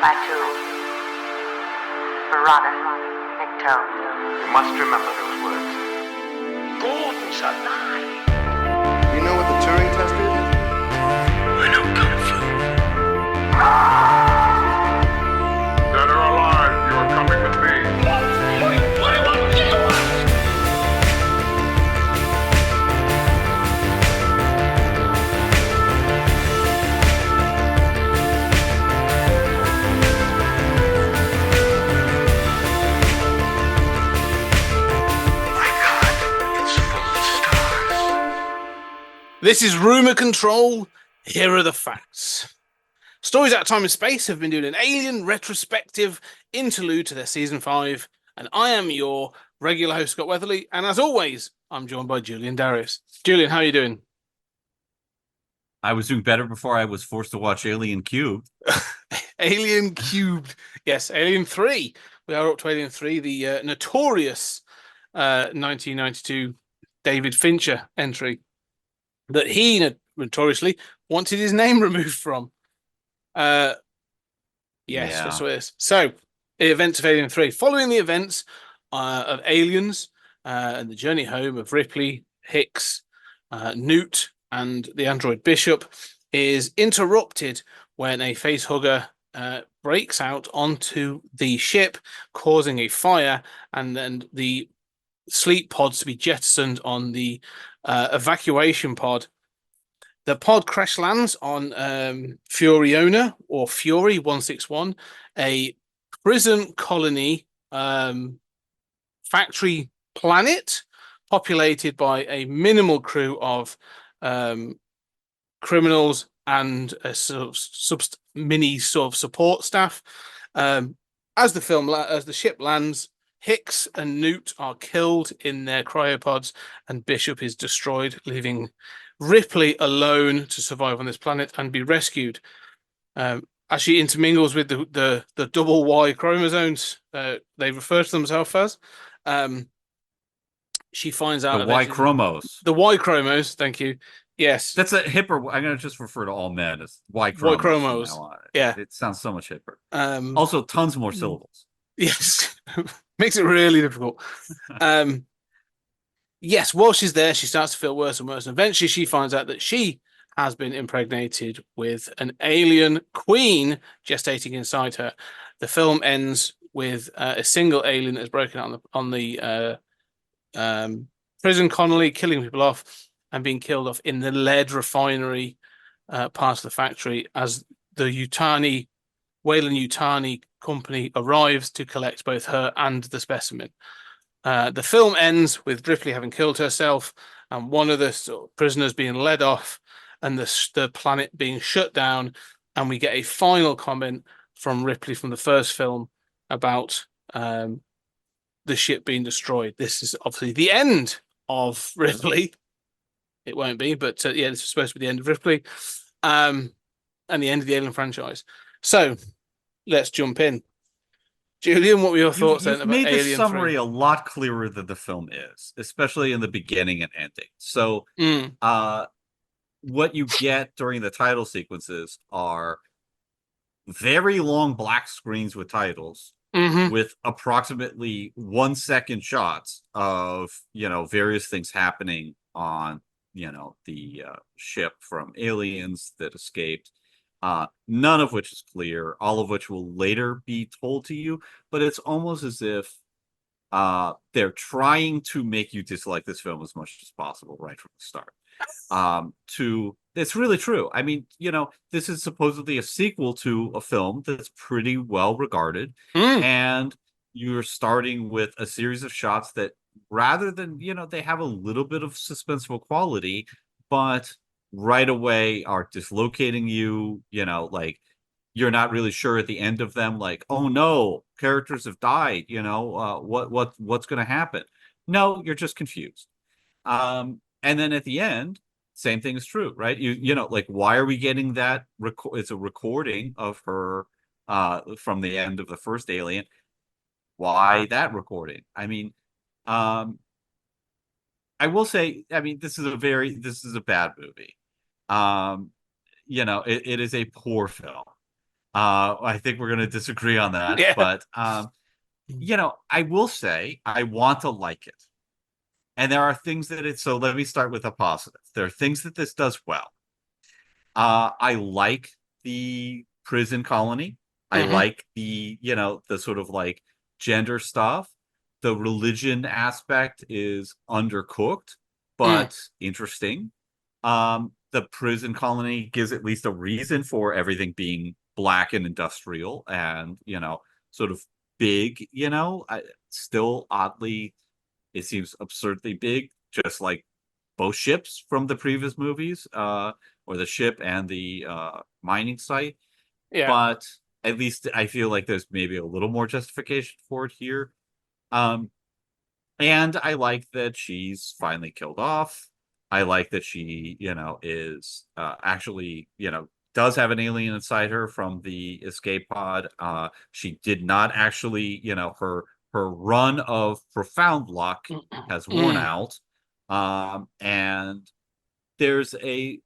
by two marauders, Nikto. You must remember those words. Gordon's alive. You know what the Turing test is? I know Kung Fu. Dead or alive, you are coming with me. This is Rumour Control. Here are the facts. Stories Out of Time and Space have been doing an Alien retrospective interlude to their season 5, and I am your regular host, Scott Weatherly, and as always, I'm joined by Julian Darius. Julian, how are you doing? I was doing better before I was forced to watch Alien Cubed. Alien Cubed. Yes, Alien 3. We are up to Alien 3, the notorious 1992 David Fincher entry that he notoriously wanted his name removed from. Yes, Yeah. that's what it is. So, the events of Alien 3. Following the events of Aliens and the journey home of Ripley, Hicks, Newt, and the android Bishop is interrupted when a facehugger breaks out onto the ship, causing a fire, and then the sleep pods to be jettisoned on the evacuation pod. The pod crash lands on Furiona, or Fury 161, a prison colony factory planet populated by a minimal crew of criminals and a sort of mini sort of support staff. As the ship lands, Hicks and Newt are killed in their cryopods, and Bishop is destroyed, leaving Ripley alone to survive on this planet and be rescued. As she intermingles with the double Y chromosomes, they refer to themselves as. She finds out The Y chromos. The Y chromos, thank you. Yes, That's a hipper. I'm going to just refer to all men as Y chromos. Y chromos. Yeah, it sounds so much hipper. Also, tons more syllables. Yes, makes it really difficult. Yes, while she's there, she starts to feel worse and worse. And eventually, she finds out that she has been impregnated with an alien queen gestating inside her. The film ends with a single alien that is broken out on the prison colony, killing people off and being killed off in the lead refinery part of the factory as the Weyland-Yutani company arrives to collect both her and the specimen. The film ends with Ripley having killed herself and one of the prisoners being led off and the planet being shut down, and we get a final comment from Ripley from the first film about the ship being destroyed. This is obviously the end of Ripley. It won't be, but yeah, this is supposed to be the end of Ripley and the end of the Alien franchise. So let's jump in. Julian, what were your thoughts then about made Alien this summary 3? a lot clearer than the film is, especially in the beginning and ending. So what you get during the title sequences are very long black screens with titles with approximately 1 second shots of, various things happening on, the ship from aliens that escaped. None of which is clear, all of which will later be told to you, but it's almost as if they're trying to make you dislike this film as much as possible right from the start. It's really true. I mean, this is supposedly a sequel to a film that's pretty well regarded, and you're starting with a series of shots that, rather than, they have a little bit of suspenseful quality, but right away are dislocating you, like you're not really sure at the end of them, like, oh no, characters have died, what's going to happen? No, you're just confused. And then at the end, same thing is true, right? Like, why are we getting that? It's a recording of her from the end of the first Alien. Why that recording? I mean, I will say, this is a bad movie. It is a poor film. I think we're going to disagree on that, Yeah. but I will say I want to like it. And there are things that so let me start with a positive. There are things that this does well. I like the prison colony. I like the sort of like gender stuff. The religion aspect is undercooked, but interesting. The prison colony gives at least a reason for everything being black and industrial and, sort of big, still oddly, it seems absurdly big, just like both ships from the previous movies, or the ship and the mining site. Yeah. But at least I feel like there's maybe a little more justification for it here. And I like that she's finally killed off. I like that she, is actually, does have an alien inside her from the escape pod. She did not actually, her run of profound luck has worn out. And there's a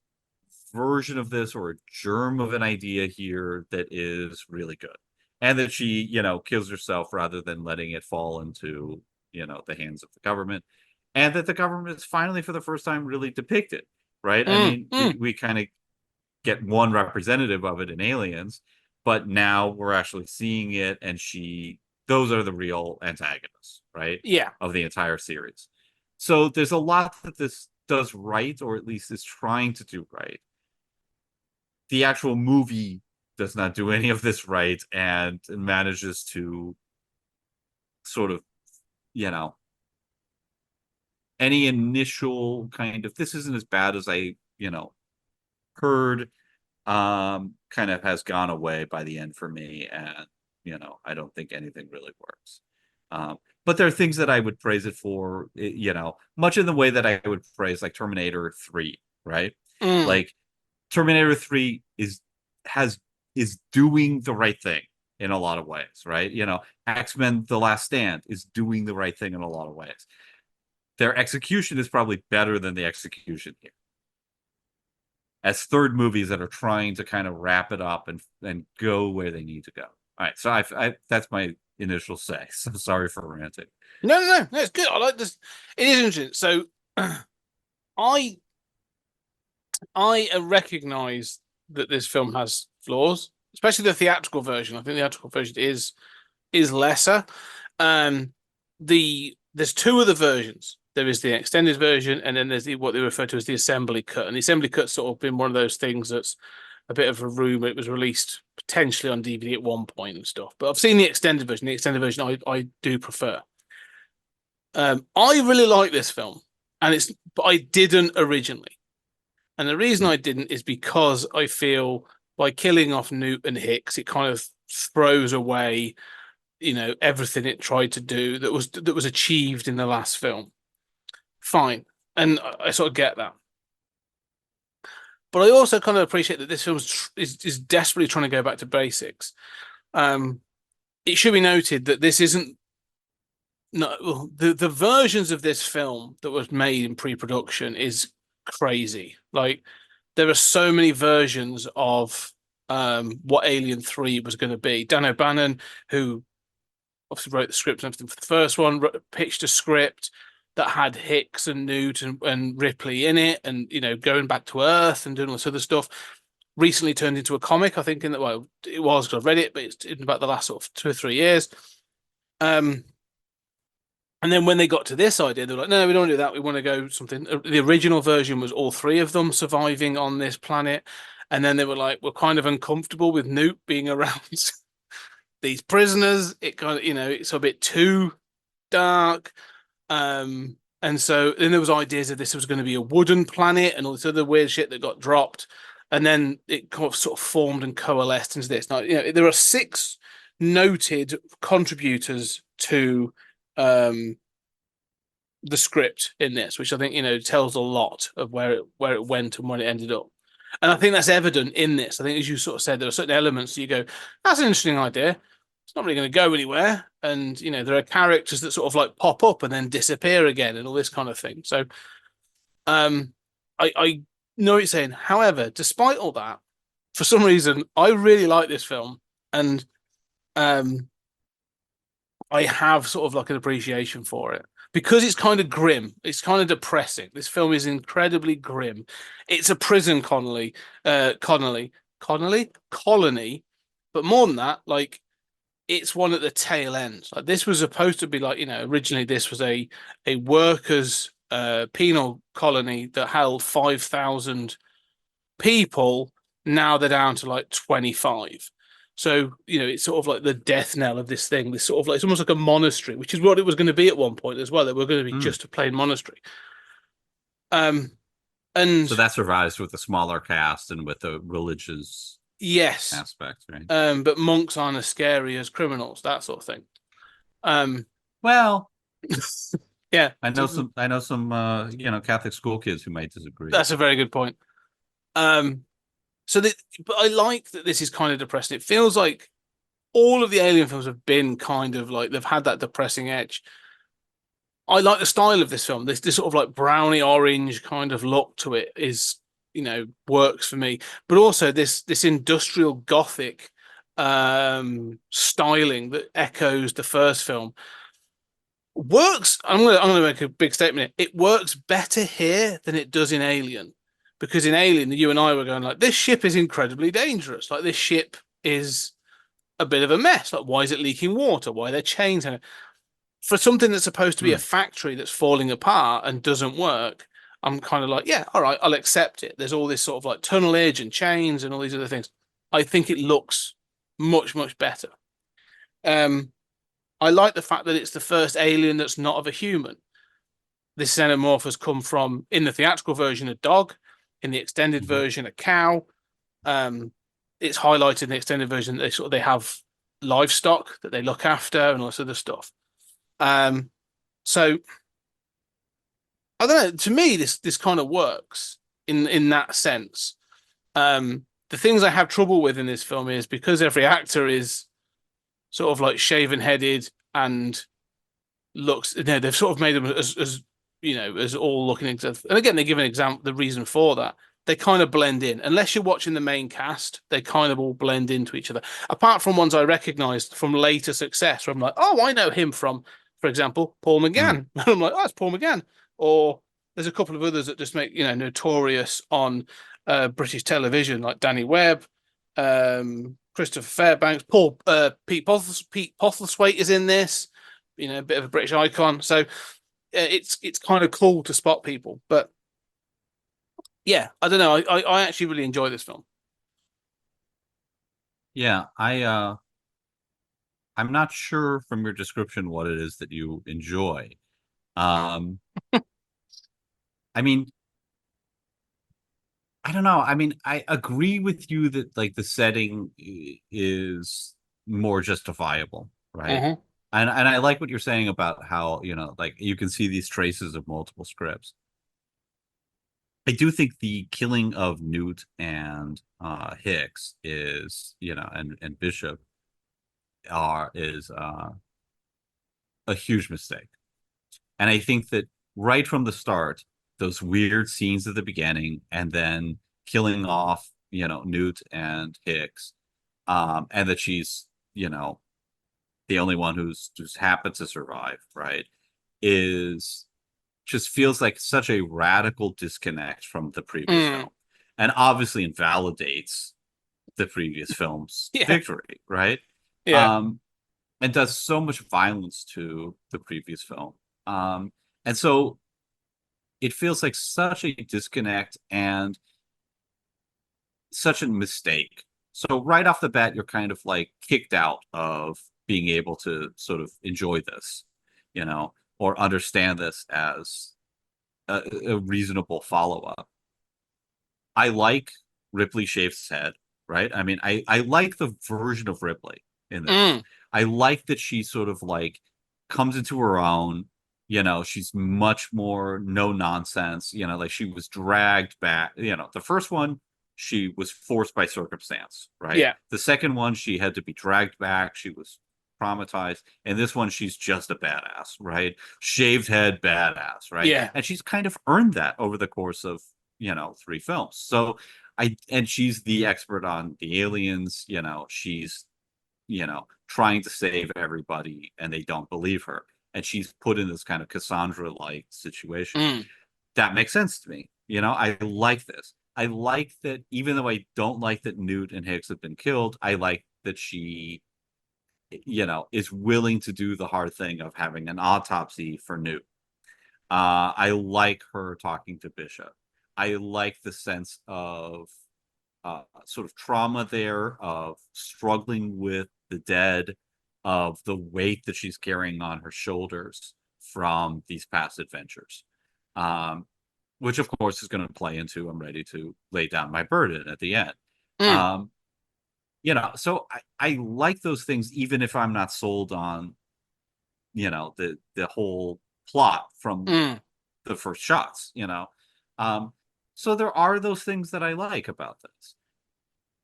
version of this or a germ of an idea here that is really good. And that she, kills herself rather than letting it fall into, the hands of the government. And that the government is finally, for the first time, really depicted, right? I mean, we kind of get one representative of it in Aliens, but now we're actually seeing it, and those are the real antagonists, right? Yeah. Of the entire series. So there's a lot that this does right, or at least is trying to do right. The actual movie does not do any of this right and manages to sort of, any initial kind of, this isn't as bad as I, heard, kind of has gone away by the end for me. And, I don't think anything really works. But there are things that I would praise it for, much in the way that I would praise like Terminator 3, right? Like Terminator 3 is doing the right thing in a lot of ways, right? X-Men The Last Stand is doing the right thing in a lot of ways. Their execution is probably better than the execution here. As third movies that are trying to kind of wrap it up and go where they need to go. All right, so I that's my initial say. So sorry for ranting. No, it's good. I like this. It is interesting. So, I recognize that this film has flaws, especially the theatrical version. I think the theatrical version is lesser. There's two of the versions. There is the extended version, and then there's what they refer to as the assembly cut. And the assembly cut's sort of been one of those things that's a bit of a rumor. It was released potentially on DVD at one point and stuff. But I've seen the extended version. The extended version I do prefer. I really like this film, but I didn't originally. And the reason I didn't is because I feel by killing off Newt and Hicks, it kind of throws away, everything it tried to do that was achieved in the last film. Fine, and I sort of get that, but I also kind of appreciate that this film is desperately trying to go back to basics. It should be noted that this isn't the versions of this film that was made in pre-production is crazy. Like there are so many versions of what Alien 3 was going to be. Dan O'Bannon, who obviously wrote the script and everything for the first one, pitched a script that had Hicks and Newt and Ripley in it, and going back to Earth and doing all this other stuff. Recently turned into a comic, I think. It was because I've read it, but it's in about the last sort of 2 or 3 years. And then when they got to this idea, they were like, no, we don't want to do that. We want to go something. The original version was all 3 of them surviving on this planet. And then they were like, we're kind of uncomfortable with Newt being around these prisoners. It kind of, it's a bit too dark. And so then there was ideas that this was going to be a wooden planet and all this other weird shit that got dropped. And then it kind of sort of formed and coalesced into this. Now, there are 6 noted contributors to the script in this, which I think tells a lot of where it went and when it ended up. And I think that's evident in this. I think, as you sort of said, there are certain elements you go, that's an interesting idea. It's not really going to go anywhere. And there are characters that sort of like pop up and then disappear again and all this kind of thing. So I know what you're saying. However, despite all that, for some reason, I really like this film, and um, I have sort of like an appreciation for it because it's kind of grim. It's kind of depressing. This film is incredibly grim. It's a prison colony, but more than that, like it's one at the tail end. Like this was supposed to be like, originally this was a workers' penal colony that held 5,000 people. Now they're down to like 25. So, it's sort of like the death knell of this thing. This sort of like, it's almost like a monastery, which is what it was going to be at one point as well. That we're going to be just a plain monastery. Um, So and that survives with a smaller cast and with a religious yes, aspect, right? but monks aren't as scary as criminals, that sort of thing. Well, yeah, I know some Catholic school kids who might disagree. that's a very good point. So but I like that this is kind of depressing. It feels like all of the Alien films have been kind of like they've had that depressing edge. I like the style of this film. This sort of like brownie orange kind of look to it is, works for me. But also this industrial gothic styling that echoes the first film works. I'm gonna make a big statement here. It works better here than it does in Alien. Because in Alien, you and I were going like, this ship is incredibly dangerous. Like this ship is a bit of a mess. Like, why is it leaking water? Why are there chains? For something that's supposed to be a factory that's falling apart and doesn't work, I'm kind of like, yeah, all right, I'll accept it. There's all this sort of like tunnelage and chains and all these other things. I think it looks much, much better. I like the fact that it's the first alien that's not of a human. This xenomorph has come from, in the theatrical version, a dog, in the extended version, a cow. It's highlighted in the extended version that they have livestock that they look after and all this other stuff. So I don't know. To me, this kind of works in that sense. The things I have trouble with in this film is because every actor is sort of like shaven headed and looks. They've sort of made them as all looking exact. And again, they give an example, the reason for that. They kind of blend in. Unless you're watching the main cast, they kind of all blend into each other. Apart from ones I recognized from later success, where I'm like, oh, I know him from, for example, Paul McGann. I'm like, oh, it's Paul McGann. Or there's a couple of others that just make, notorious on British television, like Danny Webb, Christopher Fairbanks, Pete Postlethwaite is in this, a bit of a British icon. So it's kind of cool to spot people. But yeah, I don't know. I actually really enjoy this film. Yeah, I'm not sure from your description what it is that you enjoy. I mean, I don't know. I mean, I agree with you that like the setting is more justifiable, right? Mm-hmm. And I like what you're saying about how, like you can see these traces of multiple scripts. I do think the killing of Newt and Hicks is, and Bishop is a huge mistake. And I think that right from the start, those weird scenes at the beginning and then killing off, Newt and Hicks, and that she's, the only one who's happened to survive, right, is just feels like such a radical disconnect from the previous film, and obviously invalidates the previous film's victory, right? Yeah. And does so much violence to the previous film. And so it feels like such a disconnect and such a mistake. So right off the bat, you're kind of like kicked out of being able to sort of enjoy this, or understand this as a reasonable follow-up. I like Ripley shaves his head, right? I mean, I like the version of Ripley in this. I like that she sort of like comes into her own. She's much more no nonsense. Like she was dragged back. The first one, she was forced by circumstance, right? Yeah. The second one, she had to be dragged back. She was traumatized. And this one, she's just a badass, right? Shaved head badass, right? Yeah. And she's kind of earned that over the course of, 3 films. So and she's the expert on the aliens, she's, trying to save everybody and they don't believe her. And she's put in this kind of Cassandra-like situation. Mm. That makes sense to me. I like this. I like that even though I don't like that Newt and Hicks have been killed, I like that she, is willing to do the hard thing of having an autopsy for Newt. I like her talking to Bishop. I like the sense of sort of trauma there, of struggling with the dead, of the weight that she's carrying on her shoulders from these past adventures. Which of course is going to play into I'm ready to lay down my burden at the end. Mm. So I like those things, even if I'm not sold on, the whole plot from the first shots, so there are those things that I like about this.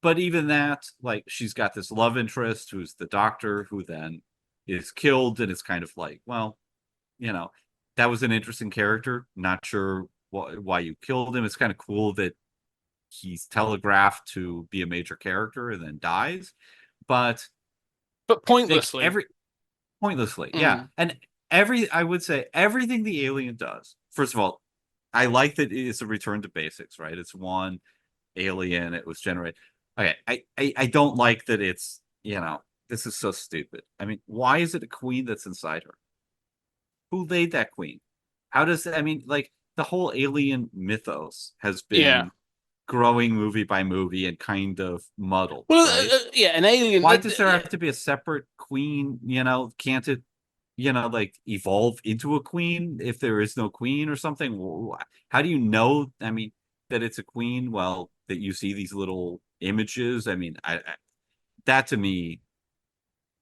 But even that, like, she's got this love interest who's the doctor who then is killed, and it's kind of like, well, that was an interesting character. Not sure why you killed him. It's kind of cool that he's telegraphed to be a major character and then dies, but pointlessly. Pointlessly, yeah. And I would say everything the alien does. First of all, I like that it's a return to basics, right? It's one alien. It was generated. Okay, I don't like that it's, this is so stupid. I mean, why is it a queen that's inside her? Who laid that queen? How does, like, the whole alien mythos has been growing movie by movie and kind of muddled. Well, right? an alien. Why does there have to be a separate queen? Can't it, like, evolve into a queen if there is no queen or something? How do you know? That it's a queen? Well, that you see these little images. I that to me,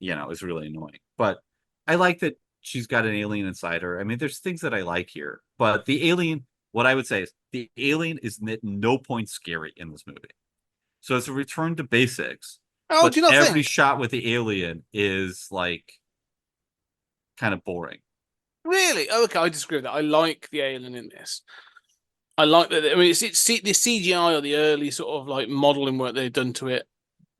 is really annoying. But I like that she's got an alien inside her. There's things that I like here, but the alien, what I would say is the alien is at no point scary in this movie. So it's a return to basics. Oh, but do you not every think? shot with the alien is like kind of boring. Really? Okay, I disagree with that. I like the alien in this. I like that. It's the CGI or the early sort of like modeling work they've done to it.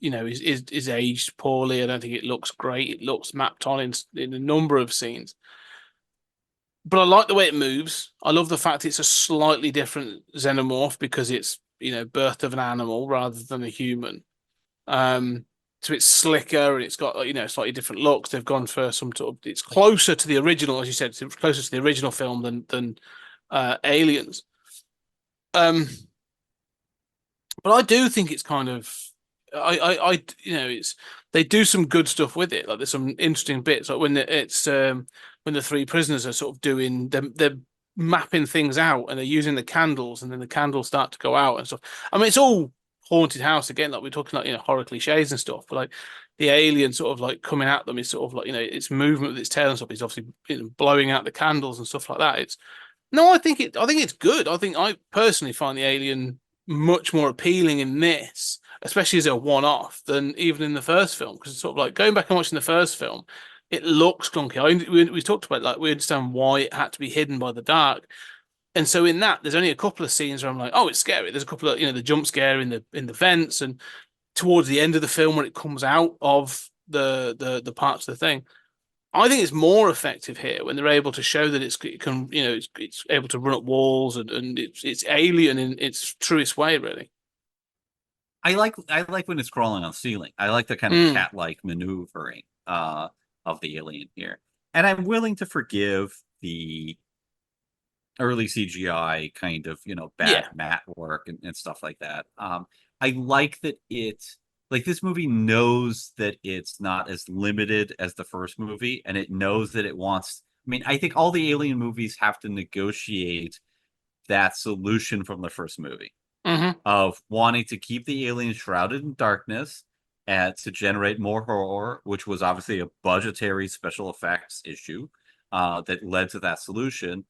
Is aged poorly. I don't think it looks great. It looks mapped on in a number of scenes. But I like the way it moves. I love the fact it's a slightly different xenomorph because it's birth of an animal rather than a human. So it's slicker and it's got slightly different looks. They've gone for some sort of, it's closer to the original, as you said, it's closer to the original film than Aliens. But I do think it's kind of it's they do some good stuff with it. Like there's some interesting bits, like when when the three prisoners are sort of doing they're mapping things out and they're using the candles, and then the candles start to go out and stuff. It's all haunted house again, like we're talking like horror cliches and stuff, but like the alien sort of like coming at them is sort of like its movement with its tail and stuff is obviously blowing out the candles and stuff like that. I think it's good. I personally find the alien much more appealing in this, especially as a one-off, than even in the first film, because it's sort of like going back and watching the first film, it looks clunky. We talked about, like, we understand why it had to be hidden by the dark. And so in that, there's only a couple of scenes where I'm like, oh, it's scary. There's a couple of, the jump scare in the vents, and towards the end of the film when it comes out of the parts of the thing. I think it's more effective here when they're able to show that it can, it's able to run up walls, and it's alien in its truest way, really. I like when it's crawling on the ceiling. I like the kind of cat-like maneuvering of the alien here. And I'm willing to forgive the early CGI kind of, bad matte work and stuff like that. I like that this movie knows that it's not as limited as the first movie, and it knows that it wants. I think all the alien movies have to negotiate that solution from the first movie of wanting to keep the aliens shrouded in darkness and to generate more horror, which was obviously a budgetary special effects issue that led to that solution.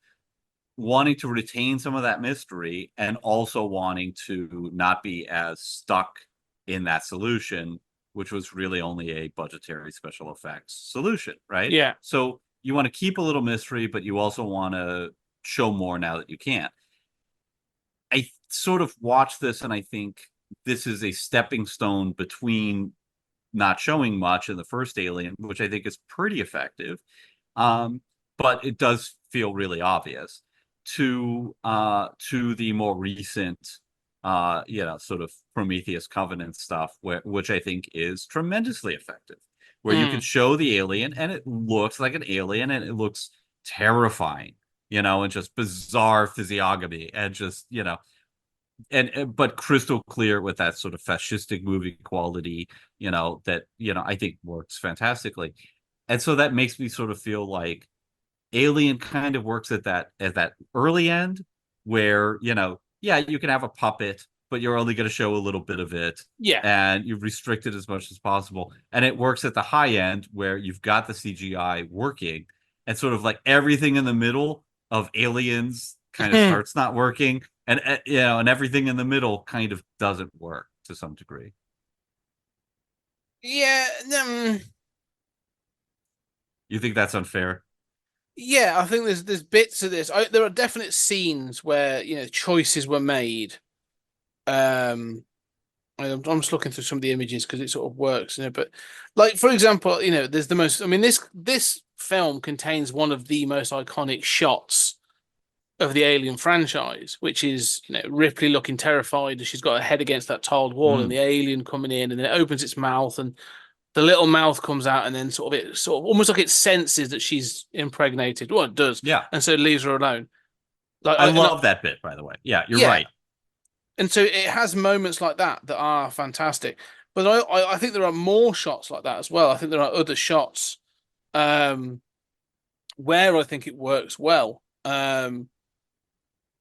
Wanting to retain some of that mystery, and also wanting to not be as stuck in that solution, which was really only a budgetary special effects solution, right? Yeah. So you want to keep a little mystery, but you also want to show more now that you can. I sort of watch this and I think, this is a stepping stone between not showing much in the first Alien, which I think is pretty effective, but it does feel really obvious, to the more recent sort of Prometheus Covenant stuff, which I think is tremendously effective, where you can show the alien and it looks like an alien and it looks terrifying, and just bizarre physiognomy and just, but crystal clear with that sort of fascistic movie quality, that, I think works fantastically. And so that makes me sort of feel like Alien kind of works at that early end where, yeah, you can have a puppet, but you're only going to show a little bit of it. Yeah. And you restrict it as much as possible. And it works at the high end where you've got the CGI working, and sort of like everything in the middle of Aliens kind of starts not working. And, and everything in the middle kind of doesn't work to some degree. Yeah. You think that's unfair? Yeah, I think there's bits of this. There are definite scenes where choices were made. I'm just looking through some of the images because it sort of works, But like for example, there's the most. I mean, this film contains one of the most iconic shots of the Alien franchise, which is Ripley looking terrified as she's got her head against that tiled wall, and the alien coming in, and then it opens its mouth and the little mouth comes out, and then sort of almost like it senses that she's impregnated. Well, it does. Yeah. And so it leaves her alone. Like I love that bit, by the way. Yeah, you're right. And so it has moments like that are fantastic. But I think there are more shots like that as well. I think there are other shots where I think it works well. I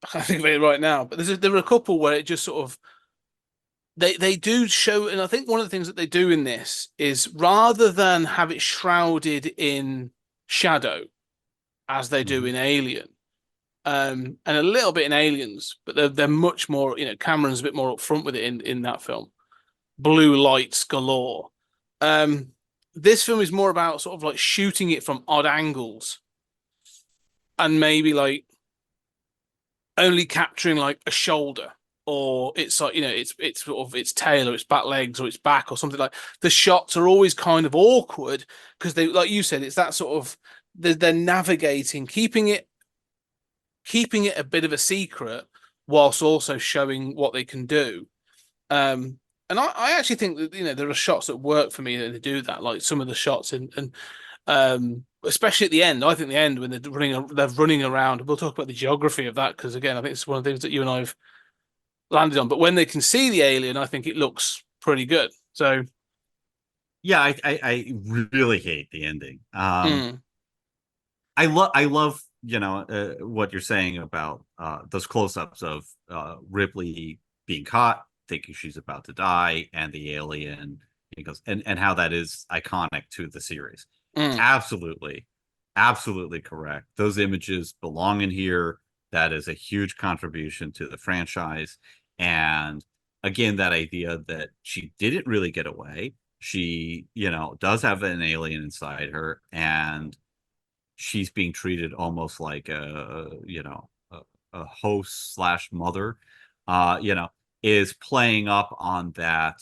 can't think of it right now, but there are a couple where it just sort of they do show, and I think one of the things that they do in this is rather than have it shrouded in shadow, as they do in Alien, and a little bit in Aliens, but they're much more, Cameron's a bit more upfront with it in that film. Blue lights galore. This film is more about sort of like shooting it from odd angles, and maybe like only capturing like a shoulder, or it's like it's sort of its tail or its back legs or its back or something. Like the shots are always kind of awkward because they, like you said, it's that sort of they're navigating, keeping it a bit of a secret whilst also showing what they can do. And I actually think that there are shots that work for me that they do that, like some of the shots and especially at the end. I think the end when they're running around. We'll talk about the geography of that because again, I think it's one of the things that you and I've landed on. But when they can see the alien, I think it looks pretty good. So yeah, I really hate the ending. I love what you're saying about those close-ups of Ripley being caught, thinking she's about to die, and the alien. He goes, and how that is iconic to the series. Absolutely correct. Those images belong in here. That is a huge contribution to the franchise. And again, that idea that she didn't really get away. She, does have an alien inside her, and she's being treated almost like a host / mother, is playing up on that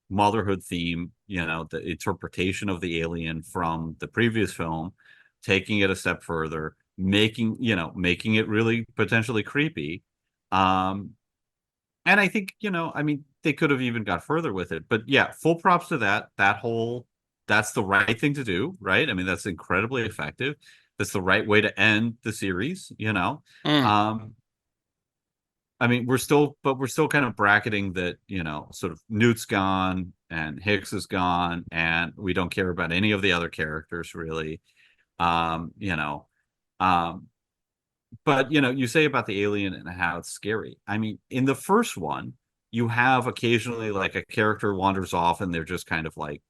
motherhood theme, the interpretation of the alien from the previous film, taking it a step further, making it really potentially creepy. And I think, they could have even got further with it, but yeah, full props to that's the right thing to do, right? I mean, that's incredibly effective. That's the right way to end the series, I mean, we're still kind of bracketing that, sort of Newt's gone and Hicks is gone, and we don't care about any of the other characters really. But you say about the alien and how it's scary. I mean, in the first one, you have occasionally like a character wanders off and they're just kind of like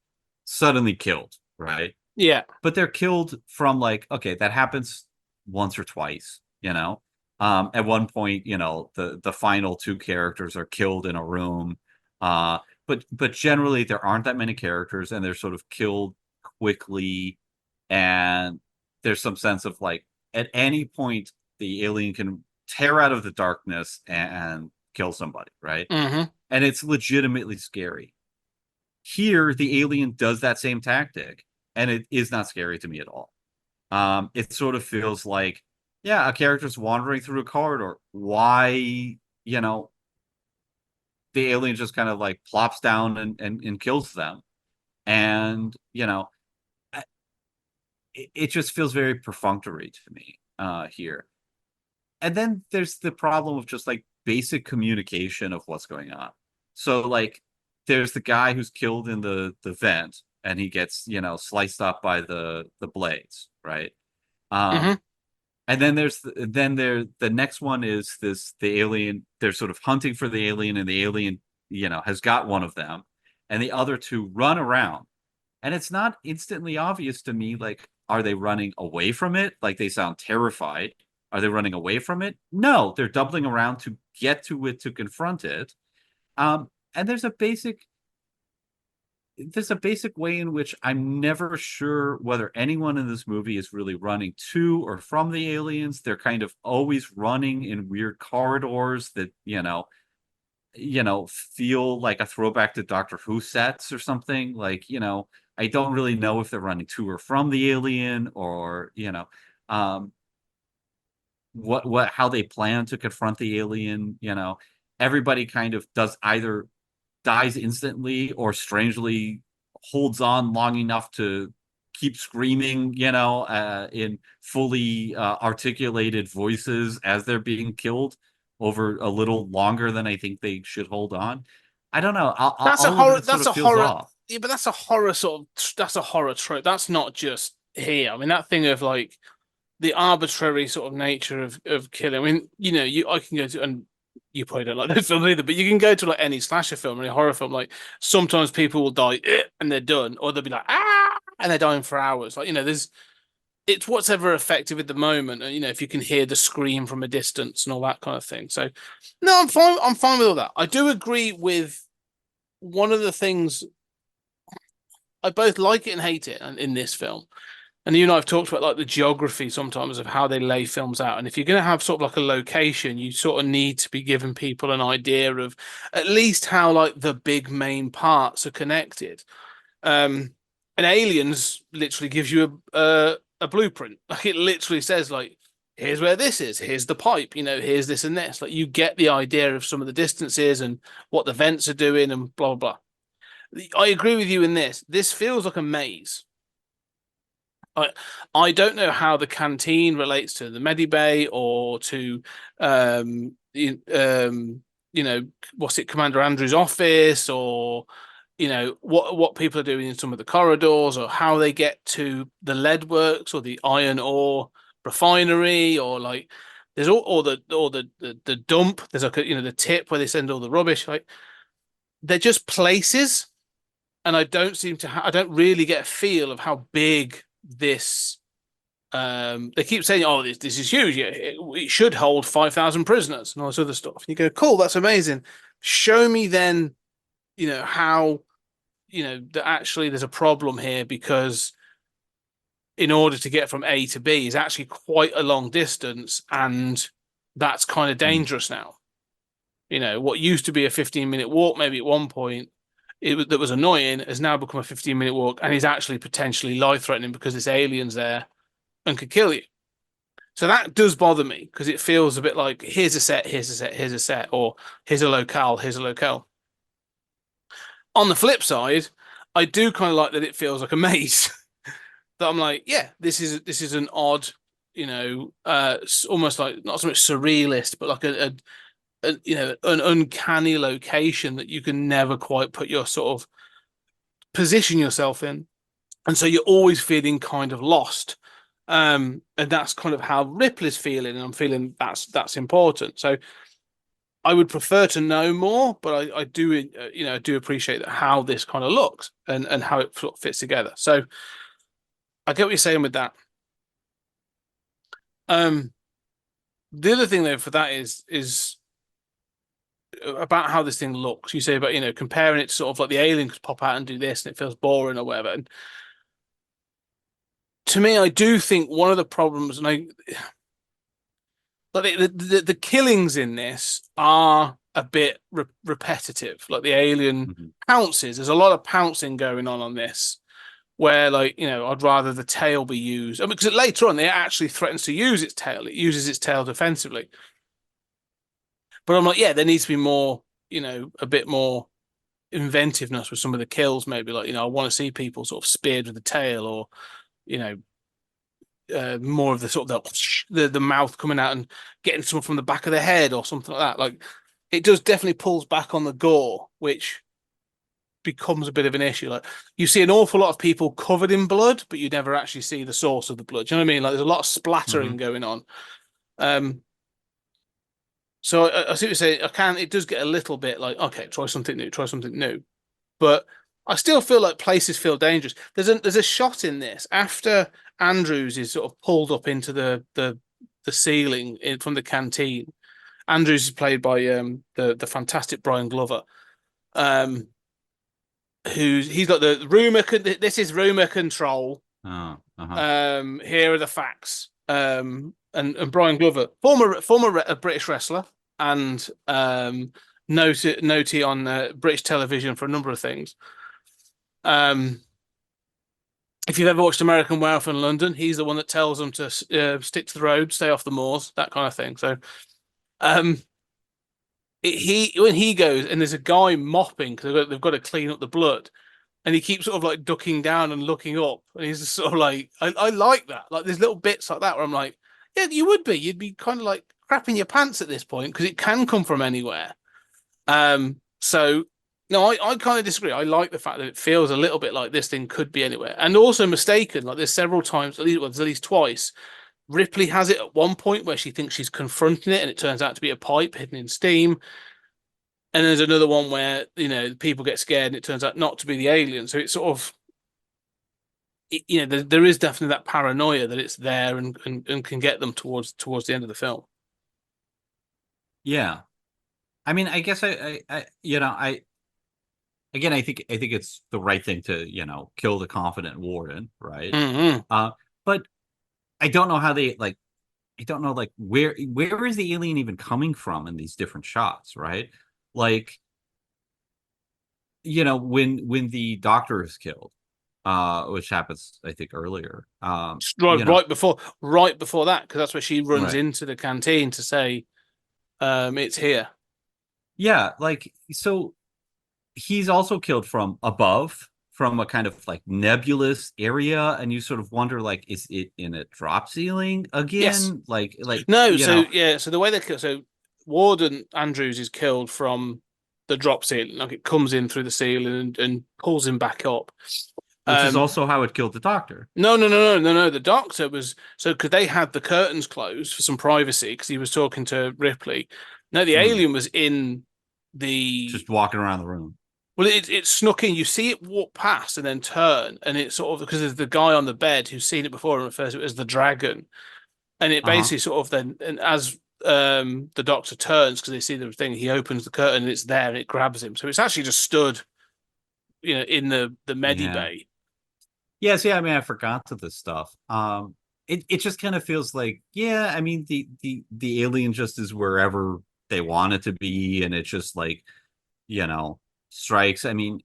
suddenly killed, right? Yeah. But they're killed from like, okay, that happens once or twice, at one point, the final two characters are killed in a room. But generally there aren't that many characters and they're sort of killed quickly. And there's some sense of like, at any point, the alien can tear out of the darkness and kill somebody, right? and it's legitimately scary. Here, the alien does that same tactic, and it is not scary to me at all. It sort of feels like, yeah, a character's wandering through a corridor. Why, you know, the alien just kind of like plops down and kills them. And, you know, it just feels very perfunctory to me here. And then there's the problem of just like basic communication of what's going on. So like there's the guy who's killed in the vent and he gets, you know, sliced up by the blades, right? Mm-hmm. And then the next one is the alien, they're sort of hunting for the alien, and the alien, you know, has got one of them, and the other two run around. And it's not instantly obvious to me, like, are they running away from it? Like they sound terrified. Are they running away from it? No, they're doubling around to get to it to confront it. And there's a basic way in which I'm never sure whether anyone in this movie is really running to or from the aliens. They're kind of always running in weird corridors that, feel like a throwback to Doctor Who sets or something. Like, I don't really know if they're running to or from the alien, or, how they plan to confront the alien. Everybody kind of does either dies instantly or strangely holds on long enough to keep screaming, in fully articulated voices as they're being killed over a little longer than I think they should hold on. I don't know. That's a All of horror. it sort That's a of feels horror. off. Yeah, but that's a horror That's a horror trope. That's not just here. I mean, that thing of like the arbitrary sort of nature of killing. I mean, I can go to, and you probably don't like those films either, but you can go to like any slasher film, any horror film. Like sometimes people will die and they're done, or they'll be like and they're dying for hours. Like it's whatever effective at the moment, and if you can hear the scream from a distance and all that kind of thing. So no, I'm fine. I'm fine with all that. I do agree with one of the things. I both like it and hate it in this film. And you and I have talked about like the geography sometimes of how they lay films out. And if you're going to have sort of like a location, you sort of need to be giving people an idea of at least how like the big main parts are connected. And Aliens literally gives you a blueprint. Like it literally says like, here's where this is, here's the pipe, here's this and this. Like you get the idea of some of the distances and what the vents are doing and blah blah blah. I agree with you in this. This feels like a maze. I don't know how the canteen relates to the Medibay or to what's it, Commander Andrew's office, or what people are doing in some of the corridors, or how they get to the lead works or the iron ore refinery, or like there's the dump. There's like the tip where they send all the rubbish. Like they're just places, and I don't really get a feel of how big this. They keep saying, "Oh, this is huge. Yeah, it should hold 5,000 prisoners and all this other stuff." And you go, "Cool, that's amazing." Show me then, how, that actually there's a problem here, because in order to get from A to B is actually quite a long distance, and that's kind of dangerous now. What used to be a 15-minute walk, maybe at one point, that was annoying, has now become a 15-minute walk, and is actually potentially life-threatening because this alien's there and could kill you. So that does bother me, because it feels a bit like here's a set, here's a set, here's a set, or here's a locale, here's a locale. On the flip side, I do kind of like that it feels like a maze. That I'm like, yeah, this is an odd, almost like not so much surrealist, but like an uncanny location that you can never quite put your sort of position yourself in, and so you're always feeling kind of lost. And that's kind of how Ripley's feeling, and I'm feeling that's important. So I would prefer to know more, but I do I do appreciate how this kind of looks and how it fits together. So I get what you're saying with that. The other thing though for that is about how this thing looks. You say about comparing it to sort of like the alien could pop out and do this and it feels boring or whatever. And to me, I do think one of the problems, and the killings in this are a bit repetitive. Like the alien pounces. There's a lot of pouncing going on this, where like, you know, I'd rather the tail be used. I mean, because later on, it actually threatens to use its tail. It uses its tail defensively. But I'm like, yeah, there needs to be more, you know, a bit more inventiveness with some of the kills. Maybe like, you know, I want to see people sort of speared with the tail, or, you know, more of the sort of the mouth coming out and getting someone from the back of the head or something like that. Like, it does definitely pulls back on the gore, which becomes a bit of an issue. Like, you see an awful lot of people covered in blood, but you never actually see the source of the blood. Do you know what I mean? Like, there's a lot of splattering going on. So I see what you're saying. It does get a little bit like, okay, try something new. But I still feel like places feel dangerous. There's a shot in this after Andrews is sort of pulled up into the ceiling from the canteen. Andrews is played by the fantastic Brian Glover. He's got the rumor. This is rumor control. Here are the facts. And Brian Glover, former British wrestler, and notey on British television for a number of things. If you've ever watched American Werewolf in London, he's the one that tells them to stick to the road, stay off the moors, that kind of thing. So, when he goes and there's a guy mopping because they've got to clean up the blood, and he keeps sort of like ducking down and looking up, and he's just sort of like, I like that. Like, there's little bits like that where I'm like, yeah, you'd be kind of like crapping your pants at this point because it can come from anywhere. So no, I kind of disagree. I like the fact that it feels a little bit like this thing could be anywhere, and also mistaken. Like, there's several times, at least twice, Ripley has it at one point where she thinks she's confronting it, and it turns out to be a pipe hidden in steam. And there's another one where, you know, people get scared and it turns out not to be the alien. So it's sort of, you know, there is definitely that paranoia that it's there and can get them towards the end of the film. Yeah. I mean, I guess I think it's the right thing to, you know, kill the confident warden, right? But I don't know how they like. I don't know, like, where is the alien even coming from in these different shots, right? Like, you know, when the doctor is killed, which happens, I think, earlier. Right before that, because that's where she runs into the canteen to say, it's here. Yeah, like, so he's also killed from above, from a kind of like nebulous area, and you sort of wonder, like, is it in a drop ceiling again? Yes. Like no. So the way they kill, so Warden Andrews is killed from the drop ceiling. Like, it comes in through the ceiling and pulls him back up. Which is also how it killed the doctor. No. The doctor was because they had the curtains closed for some privacy because he was talking to Ripley. No, the alien was in just walking around the room. Well, it snuck in. You see it walk past and then turn, and it's sort of because there's the guy on the bed who's seen it before and refers to it as the dragon, and it basically sort of then, and as the doctor turns because they see the thing, he opens the curtain and it's there and it grabs him. So it's actually just stood, you know, in the medi bay. Yeah, see, I mean, I forgot to this stuff. It just kind of feels like, yeah, I mean, the alien just is wherever they want it to be, and it's just like, you know, strikes. I mean,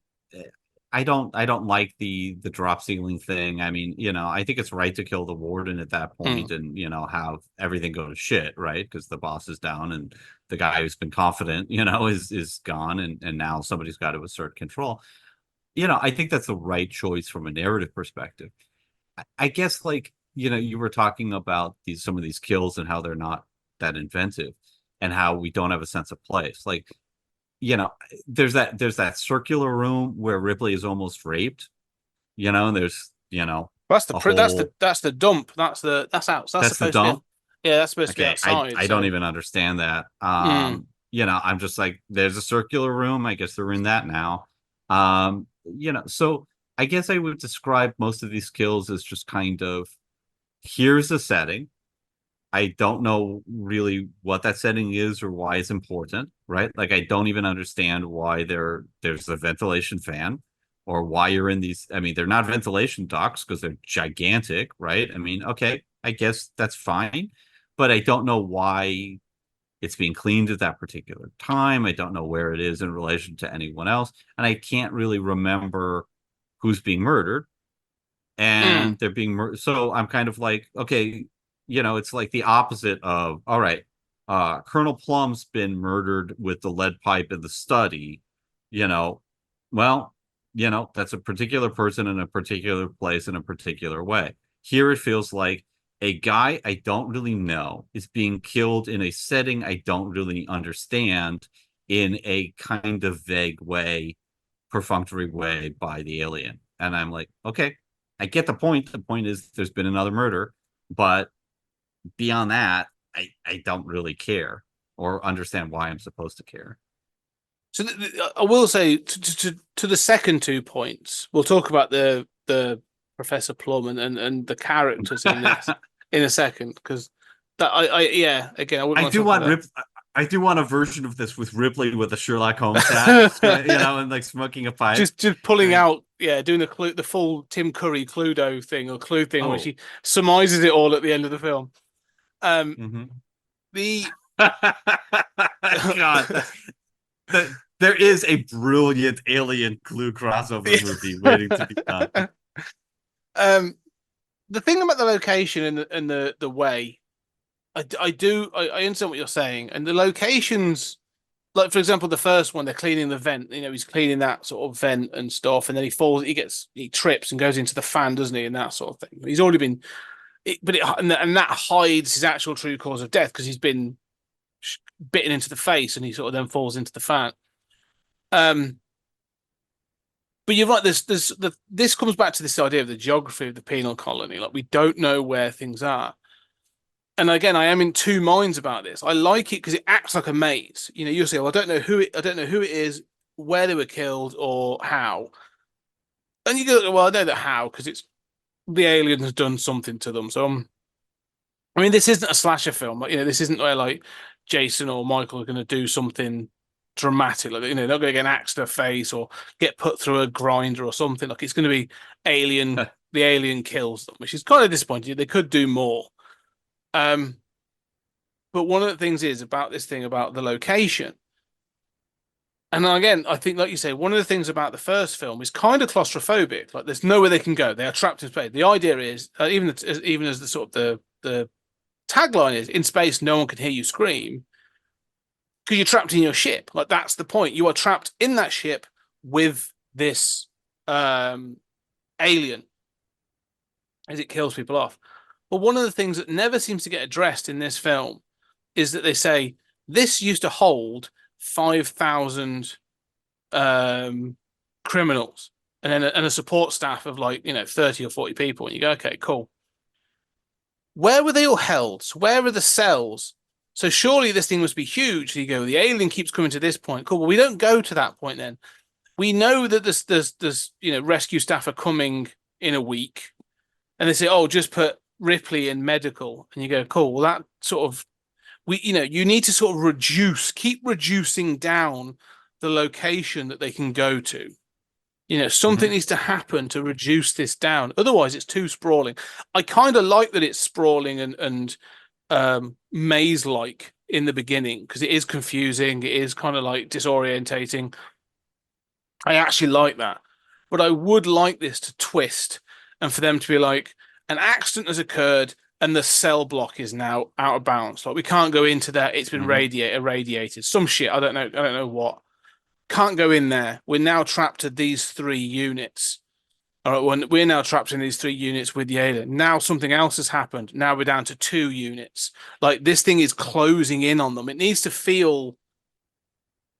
I don't like the drop ceiling thing. I mean, you know, I think it's right to kill the warden at that point and, you know, have everything go to shit, right? Because the boss is down and the guy who's been confident, you know, is gone, and now somebody's got to assert control. You know, I think that's the right choice from a narrative perspective. I guess, like, you know, you were talking about some of these kills and how they're not that inventive and how we don't have a sense of place. Like, you know, there's that circular room where Ripley is almost raped, you know, and there's, you know, that's the dump. That's out. That's the dump. Yeah, that's supposed to be outside. I don't even understand that. You know, I'm just like, there's a circular room. I guess they're in that now. You know, so I guess I would describe most of these kills as just kind of, here's the setting. I don't know really what that setting is or why it's important, right? Like, I don't even understand why there's a ventilation fan or why you're in these. I mean, they're not ventilation ducts because they're gigantic, right? I mean, okay, I guess that's fine, but I don't know why it's being cleaned at that particular time. I don't know where it is in relation to anyone else, and I can't really remember who's being murdered. And they're being murdered. So I'm kind of like, okay, it's like the opposite of, all right, Colonel Plum's been murdered with the lead pipe in the study. Well, that's a particular person in a particular place in a particular way. Here it feels like a guy I don't really know is being killed in a setting I don't really understand, in a kind of vague way, perfunctory way, by the alien. And I'm like, okay, I get the point. The point is there's been another murder, but beyond that, I don't really care or understand why I'm supposed to care. So I will say to the second 2 points, we'll talk about the Professor Plum and the characters in this in a second, because that yeah, again, I do want a version of this with Ripley with a Sherlock Holmes hat, and like smoking a pipe, just pulling out, doing the full Tim Curry Cluedo thing or Clue thing, where she surmises it all at the end of the film. The God, there is a brilliant Alien Clue crossover movie waiting to be done. The thing about the location and the way, I understand what you're saying, and the locations, like for example, the first one, they're cleaning the vent. He's cleaning that sort of vent and stuff, and then he trips and goes into the fan, doesn't he? And that sort of thing. He's already been, and that hides his actual true cause of death, because he's been bitten into the face, and he sort of then falls into the fan. But you're right. This comes back to this idea of the geography of the penal colony. Like, we don't know where things are. And again, I am in two minds about this. I like it because it acts like a maze. You'll say, "Well, I don't know who it is, where they were killed, or how." And you go, "Well, I know that how, because it's the alien has done something to them." So, I mean, this isn't a slasher film. This isn't where like Jason or Michael are going to do something dramatic. Like, they're not going to get an axe to their face or get put through a grinder or something. Like, it's going to be alien. The alien kills them, which is kind of disappointing. They could do more. But one of the things is about this thing about the location. And again, I think, like you say, one of the things about the first film is kind of claustrophobic. Like, there's nowhere they can go. They are trapped in space. The idea is, even as the sort of the tagline is, in space, no one can hear you scream, because you're trapped in your ship. Like, that's the point. You are trapped in that ship with this alien as it kills people off. But one of the things that never seems to get addressed in this film is that they say this used to hold 5,000 criminals and a support staff of 30 or 40 people. And you go, okay, cool. Where were they all held? Where are the cells? So surely this thing must be huge. So you go, the alien keeps coming to this point. Cool. Well, we don't go to that point then. We know that there's rescue staff are coming in a week, and they say, oh, just put Ripley in medical, and you go, cool. Well, that sort of, you need to sort of keep reducing down the location that they can go to. Something needs to happen to reduce this down. Otherwise, it's too sprawling. I kind of like that it's sprawling and maze-like in the beginning, because it is confusing. It is kind of like disorientating. I actually like that. But I would like this to twist, and for them to be like, an accident has occurred and the cell block is now out of bounds. Like, we can't go into that. It's been irradiated. Some shit. I don't know what. Can't go in there. We're now trapped to these 3 units. All right, we're now trapped in these 3 units with the alien. Now something else has happened. Now we're down to 2 units. Like, this thing is closing in on them. It needs to feel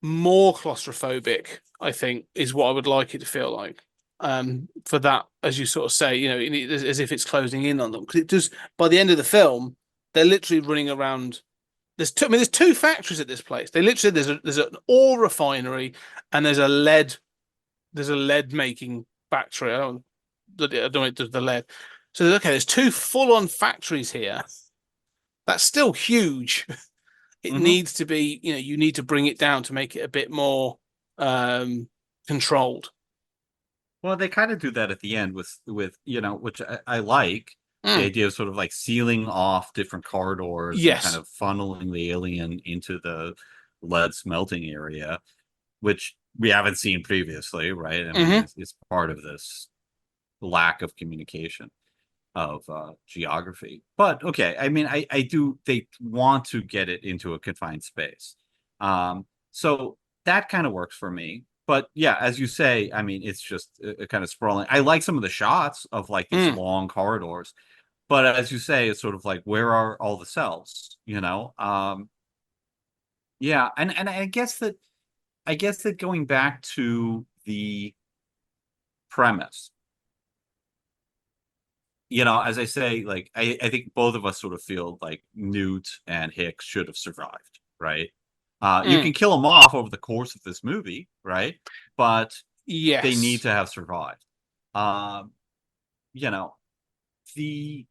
more claustrophobic, I think, is what I would like it to feel like. For that, as you sort of say, as if it's closing in on them, because it does. By the end of the film, they're literally running around. There's 2 factories at this place. They literally there's an ore refinery, and there's a lead making factory. I don't know if it does the lead. So there's 2 full-on factories here. That's still huge. It needs to be, you need to bring it down to make it a bit more controlled. Well, they kind of do that at the end with which I like. The idea of sort of like sealing off different corridors and kind Yes. of funneling the alien into the lead smelting area, which we haven't seen previously, right? I mean, it's part of this lack of communication of geography. But okay, I mean, I do, they want to get it into a confined space. So that kind of works for me. But yeah, as you say, I mean, it's just a kind of sprawling. I like some of the shots of like these long corridors, but as you say, it's sort of like, where are all the cells? You know? Yeah, and I guess that going back to the premise, you know, as I say, like I think both of us sort of feel like Newt and Hicks should have survived, right? You can kill them off over the course of this movie, right? But they need Yes. to have survived. Um, you know, the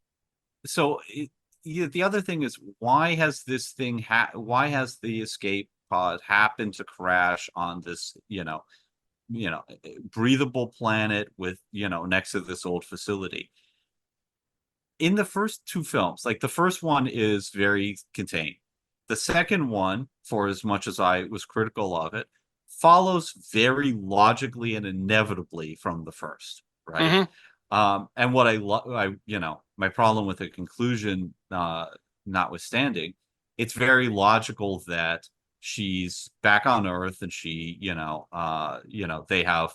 so it, the other thing is, why has this thing why has the escape pod happened to crash on this, breathable planet with, next to this old facility? In the first two films, like the first one is very contained. The second one, for as much as I was critical of it, follows very logically and inevitably from the first, right? And what my problem with the conclusion, notwithstanding, it's very logical that she's back on Earth and she, they have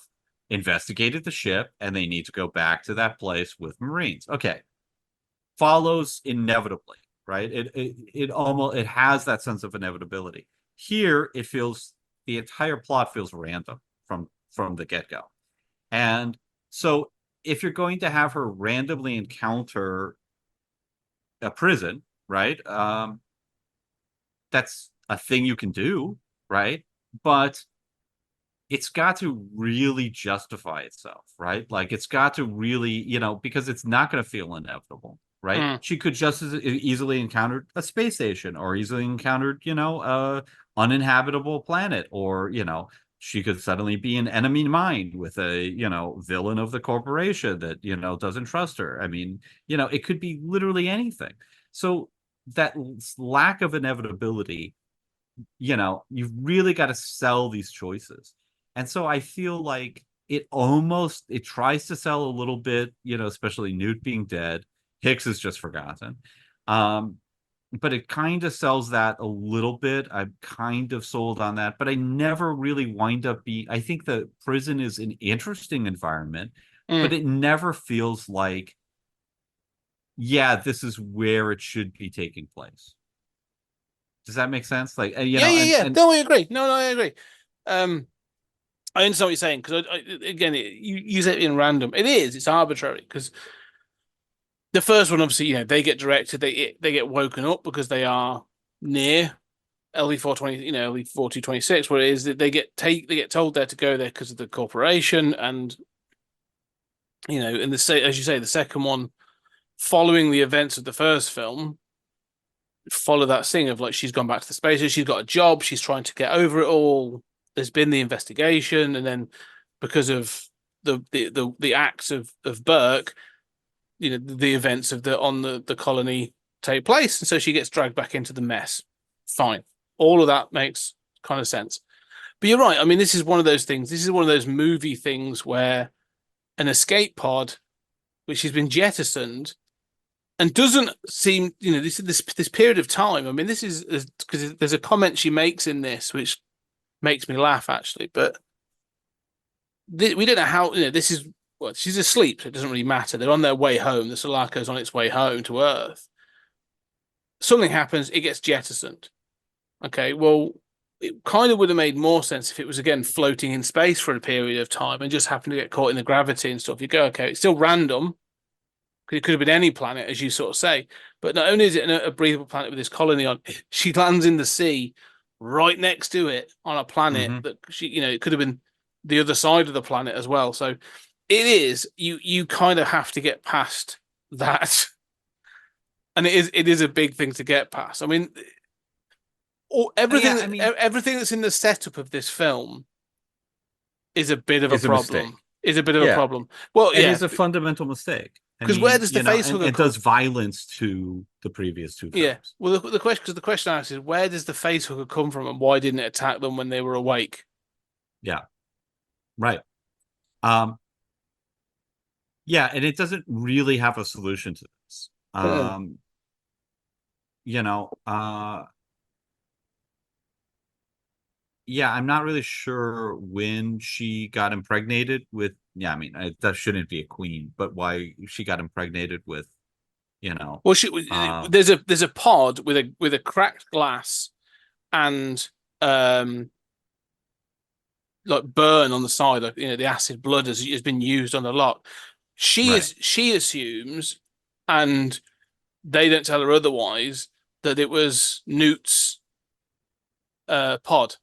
investigated the ship and they need to go back to that place with Marines. Okay, follows inevitably, right? It almost, it has that sense of inevitability. Here, it feels, the entire plot feels random from the get-go. And so if you're going to have her randomly encounter a prison, right? That's a thing you can do, right? But it's got to really justify itself, right? Like it's got to really, because it's not going to feel inevitable, right? She could just as easily encountered a space station, or easily encountered, a uninhabitable planet, or, she could suddenly be an enemy mine with a, villain of the corporation that, doesn't trust her. I mean, it could be literally anything. So that lack of inevitability, you've really got to sell these choices. And so I feel like it tries to sell a little bit, especially Newt being dead. Hicks is just forgotten. But it kind of sells that a little bit. I'm kind of sold on that, but I never really wind up I think the prison is an interesting environment, but it never feels like, yeah, this is where it should be taking place. Does that make sense? Like, Yeah. No, I agree. No, I agree. I understand what you're saying, because again, you use it in random. It's arbitrary, because the first one, obviously, they get directed, they get woken up because they are near LE420, LE4226, where it is that they get told they're to go there because of the corporation, and as you say, the second one, following the events of the first film, follow that thing of like, she's gone back to the space, she's got a job, she's trying to get over it all. There's been the investigation, and then because of the acts of Burke, the events of the colony take place, and so she gets dragged back into the mess. Fine, all of that makes kind of sense. But you're right. I mean, this is one of those things. This is one of those movie things where an escape pod, which has been jettisoned, and doesn't seem, this period of time. I mean, this is because there's a comment she makes in this which makes me laugh, actually. But we don't know how. This is, well, she's asleep, so it doesn't really matter. They're on their way home. The Sulaco's on its way home to Earth. Something happens, it gets jettisoned. Okay, well, it kind of would have made more sense if it was, again, floating in space for a period of time and just happened to get caught in the gravity and stuff. You go, okay, it's still random, because it could have been any planet, as you sort of say. But not only is it a breathable planet with this colony on, she lands in the sea right next to it on a planet that it could have been the other side of the planet as well. So you kind of have to get past that. And it is a big thing to get past. I mean, everything that's in the setup of this film is a bit of a problem. Mistake. Is a bit of a problem. Well, it is a fundamental mistake. I Because where mean, does the face hugger and come? does violence to the previous two Yeah. films. Well, the question I asked is where does the face hugger come from, and why didn't it attack them when they were awake? Yeah, right. Um, yeah, and it doesn't really have a solution to this. Mm. You know, yeah, I'm not really sure when she got impregnated with. Yeah, I mean, that shouldn't be a queen, but why she got impregnated with, you know, Well, uh, there's a pod with a cracked glass and um like burn on the side, like the acid blood has been used on the lot. right, She assumes, and they don't tell her otherwise, that it was Newt's pod,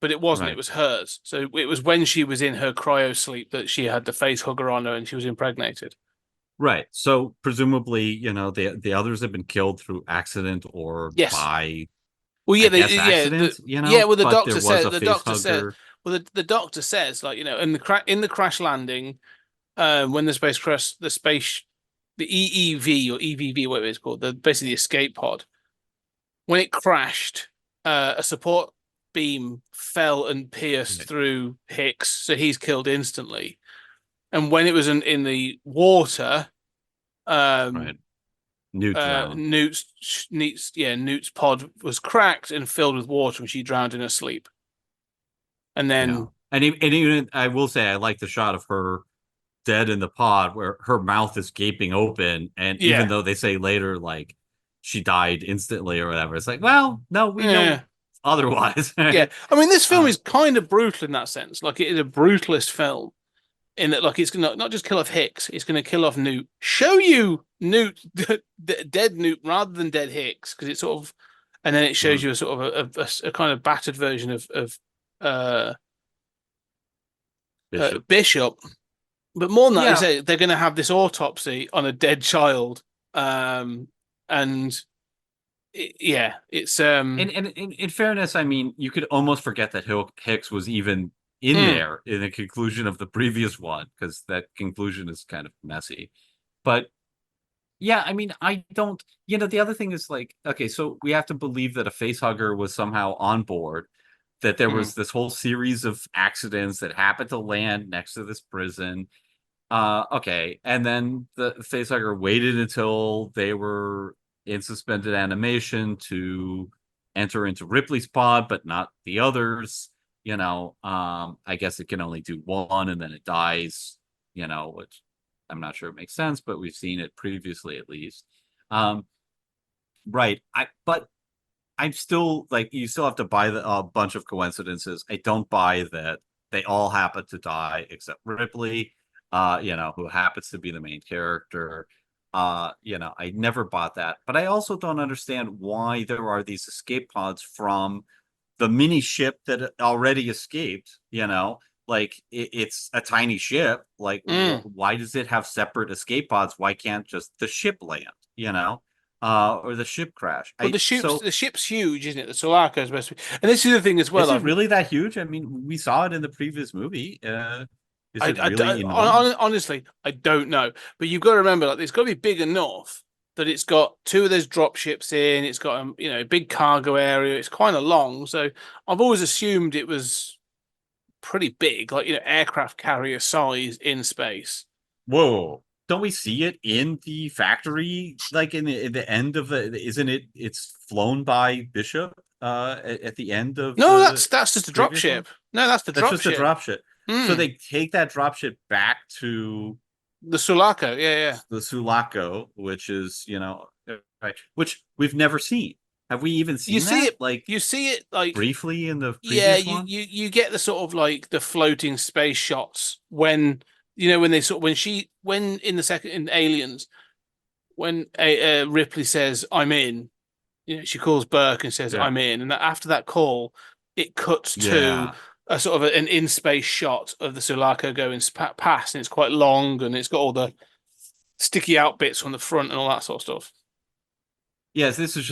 but it wasn't. It right, was hers. So it was when she was in her cryo sleep that she had the face hugger on her and she was impregnated. right. So presumably, the others have been killed through accident or Yes. by, Well, I yeah, guess, accident. Well, But there was a face hugger. the doctor says, like, in the crash landing, when the EEV or EVV, whatever it's called, basically the escape pod, when it crashed, a support beam fell and pierced Right, through Hicks, so he's killed instantly. And when it was in the water, right. Newt drowned. Newt's pod was cracked and filled with water, and she drowned in her sleep. And Yeah, then, and even I will say I like the shot of her dead in the pod where her mouth is gaping open, and even yeah, though they say later like she died instantly or whatever, it's like, well, no, we know yeah, otherwise. yeah. Right? I mean, this film Uh, is kind of brutal in that sense. Like, it is a brutalist film in that, like, it's gonna not just kill off Hicks, it's gonna kill off Newt. Show you Newt, dead Newt, rather than dead Hicks, because it's sort of, and then it shows mm, you a sort of a kind of battered version of uh, Bishop. Bishop. But more than that, they Yeah, say they're going to have this autopsy on a dead child, and yeah, it's and in fairness, I mean, you could almost forget that Hicks was even in mm, there in the conclusion of the previous one because that conclusion is kind of messy. But yeah, I mean, I don't, the other thing is like, okay, so we have to believe that a face hugger was somehow on board, that there mm. was this whole series of accidents that happened to land next to this prison. Okay, and then the face hugger waited until they were in suspended animation to enter into Ripley's pod, but not the others. I guess it can only do one and then it dies, which I'm not sure it makes sense, but we've seen it previously at least. Right. But I'm still like, you still have to buy a bunch of coincidences. I don't buy that they all happen to die except Ripley, who happens to be the main character. I never bought that, but I also don't understand why there are these escape pods from the mini ship that already escaped. Like it's a tiny ship. Like, Mm. why does it have separate escape pods? Why can't just the ship land? Or the ship crash? Well, the ship's huge, isn't it? The Sulaco is supposed to be, and this is the thing as well. Is it really that huge? I mean, we saw it in the previous movie. Is it really enormous? Honestly, I don't know. But you've got to remember, like, it's got to be big enough that it's got two of those drop ships in. It's got a big cargo area. It's kind of long, so I've always assumed it was pretty big, like aircraft carrier size in space. Whoa. Don't we see it in the factory? Like in the end of isn't it? It's flown by Bishop at the end of No, the that's just a drop previous one. ship. No, that's the That's drop just a ship. drop ship. So Mm. they take that drop ship back to The Sulaco, yeah. the Sulaco, which is, right, which we've never seen. Have we even You seen see that? it. Like You see it like briefly in the yeah. previous You one? you you get the sort of like the floating space shots when when they sort when in the second in Aliens when Ripley says I'm in. She calls Burke and says Yeah. I'm in, and after that call, it cuts to Yeah. a sort of an in space shot of the Sulaco going past, and it's quite long, and it's got all the sticky out bits from the front and all that sort of stuff. Yes, this is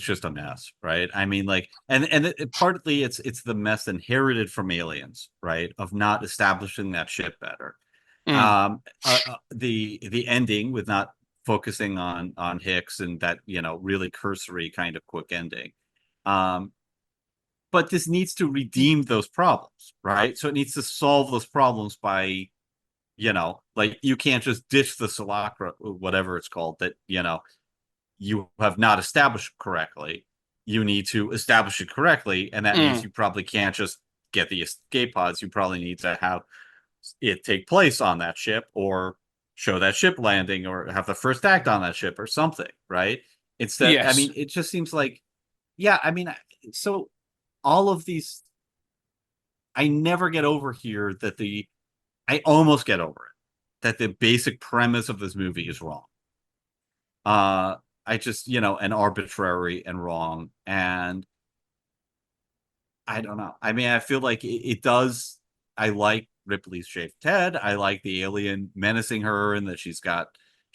just a mess, right? I mean, like, and partly it's the mess inherited from Aliens, right? Of not establishing that ship better. The ending with not focusing on Hicks and that, really cursory kind of quick ending. But this needs to redeem those problems, right? So it needs to solve those problems by, like you can't just ditch the Solacra, whatever it's called, that, you have not established correctly. You need to establish it correctly, and that means you probably can't just get the escape pods. You probably need to have it take place on that ship, or show that ship landing, or have the first act on that ship or something, right? Instead, I Yes. mean, it just seems like, so all of these, I never get over here I almost get over it, that the basic premise of this movie is wrong. I just, and arbitrary and wrong. And I don't know. I mean, I feel like it does. I like Ripley's shaved head. I like the alien menacing her, and that she's got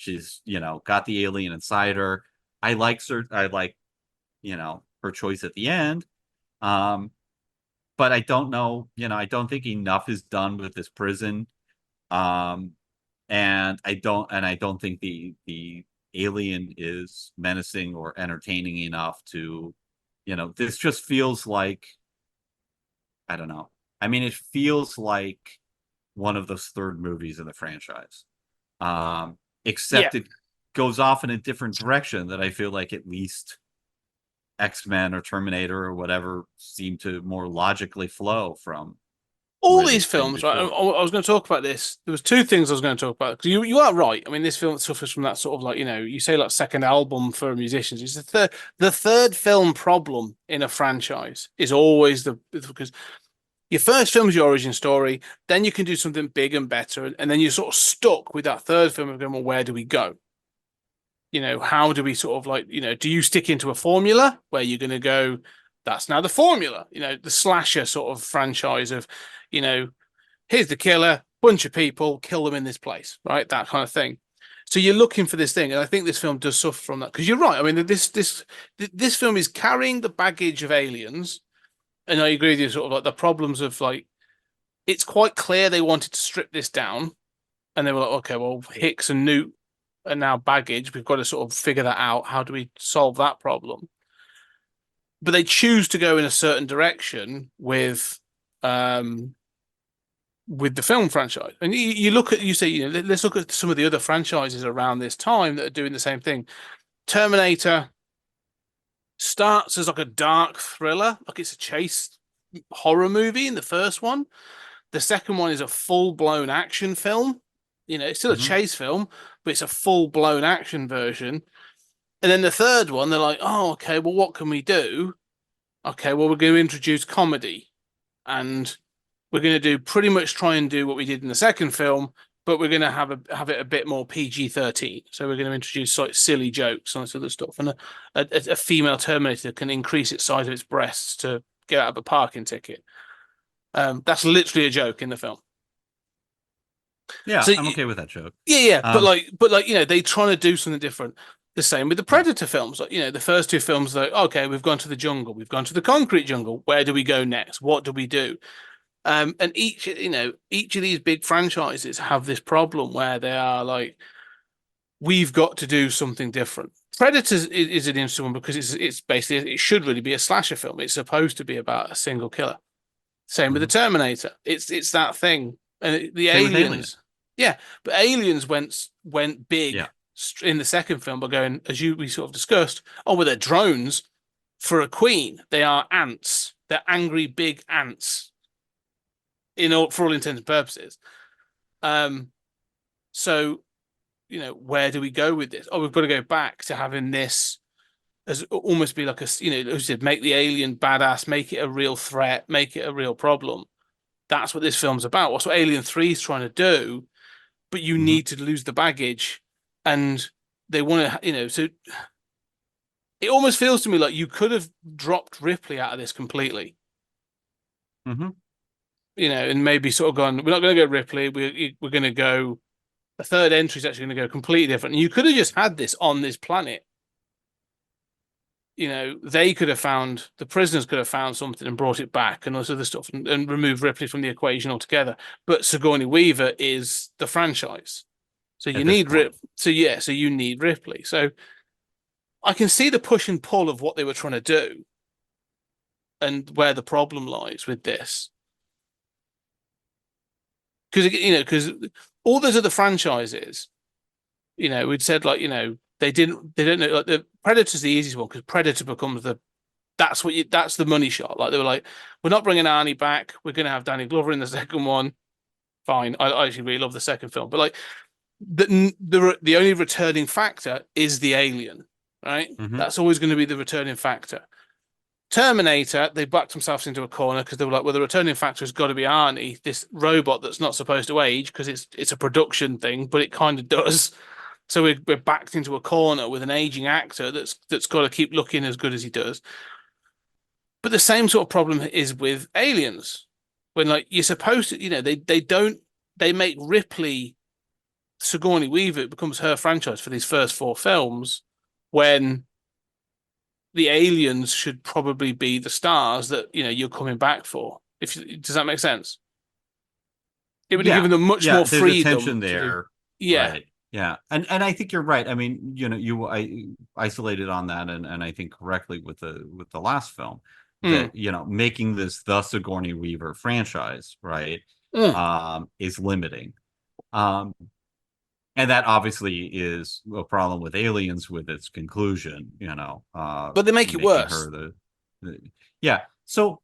the alien inside her. I like her choice at the end. But I don't know, I don't think enough is done with this prison. And I don't think the alien is menacing or entertaining enough to, this just feels like, I don't know. I mean, it feels like one of those third movies in the franchise. Except it goes off in a different direction that I feel like at least X-Men or Terminator or whatever seem to more logically flow from. All these films, right? I was going to talk about this. There was two things I was going to talk about, because you are right. I mean, this film suffers from that sort of like, you say like second album for musicians. It's the third film problem in a franchise is always because your first film is your origin story, then you can do something big and better, and then you're sort of stuck with that third film of going, well, where do we go? How do we sort of like, do you stick into a formula where you're going to go, that's now the formula, the slasher sort of franchise of, here's the killer, bunch of people, kill them in this place, right? That kind of thing. So you're looking for this thing, and I think this film does suffer from that, because you're right. I mean, this film is carrying the baggage of Aliens, and I agree with you, sort of like the problems of like, it's quite clear they wanted to strip this down, and they were like, okay, well, Hicks and Newt are now baggage. We've got to sort of figure that out. How do we solve that problem? But they choose to go in a certain direction with the film franchise. And you say, let's look at some of the other franchises around this time that are doing the same thing. Terminator starts as like a dark thriller, like it's a chase horror movie in the first one. The second one is a full-blown action film. It's still a chase film, but it's a full-blown action version. And then the third one, they're like, oh, okay, well, what can we do? Okay, well, we're going to introduce comedy. And we're going to do pretty much try and do what we did in the second film, but we're going to have it a bit more PG-13. So we're going to introduce like silly jokes and this other stuff. And a female Terminator can increase its size of its breasts to get out of a parking ticket. That's literally a joke in the film. Yeah, so, I'm okay with that joke. Yeah. But they trying to do something different. The same with the Predator films. Like, the first two films, like, okay, we've gone to the jungle, we've gone to the concrete jungle. Where do we go next? What do we do? And each of these big franchises have this problem where they are like, we've got to do something different. Predator is an interesting one because it's basically, it should really be a slasher film. It's supposed to be about a single killer. Same with the Terminator. It's that thing. And the Aliens. Yeah, but Aliens went big in the second film by going, as we sort of discussed, well, they're drones for a queen. They are ants. They're angry big ants. For all intents and purposes. So, where do we go with this? Oh, we've got to go back to having this as almost be like as you said, make the alien badass, make it a real threat, make it a real problem. That's what this film's about. That's what Alien 3 is trying to do, but you need to lose the baggage, and they want to, so it almost feels to me like you could have dropped Ripley out of this completely. And maybe sort of gone, we're not going to go Ripley, we're going to go, a third entry is actually going to go completely different. And you could have just had this on this planet. they could have found, the prisoners could have found something and brought it back and all this other stuff and removed Ripley from the equation altogether. But Sigourney Weaver is the franchise. So you need so you need Ripley. So I can see the push and pull of what they were trying to do and where the problem lies with this. Because all those other franchises, we'd said they don't know, like the Predator's the easiest one because Predator becomes that's the money shot. Like they were like, we're not bringing Arnie back. We're going to have Danny Glover in the second one. Fine. I actually really love the second film, but like the only returning factor is the alien, right? Mm-hmm. That's always going to be the returning factor. Terminator, they backed themselves into a corner because they were like, well, the returning factor has got to be Arnie, this robot that's not supposed to age because it's a production thing, but it kind of does. So we're backed into a corner with an aging actor that's got to keep looking as good as he does. But the same sort of problem is with Aliens, when like you're supposed to, they make Ripley Sigourney Weaver, it becomes her franchise for these first 4 films, when the aliens should probably be the stars that you're coming back for. Does that make sense? It would have given them much more freedom. Tension there, right. Yeah, and I think you're right. I mean, I isolated on that, and I think correctly with the last film that making this the Sigourney Weaver franchise, right, is limiting. And that obviously is a problem with Aliens with its conclusion, But they make it worse. Yeah. So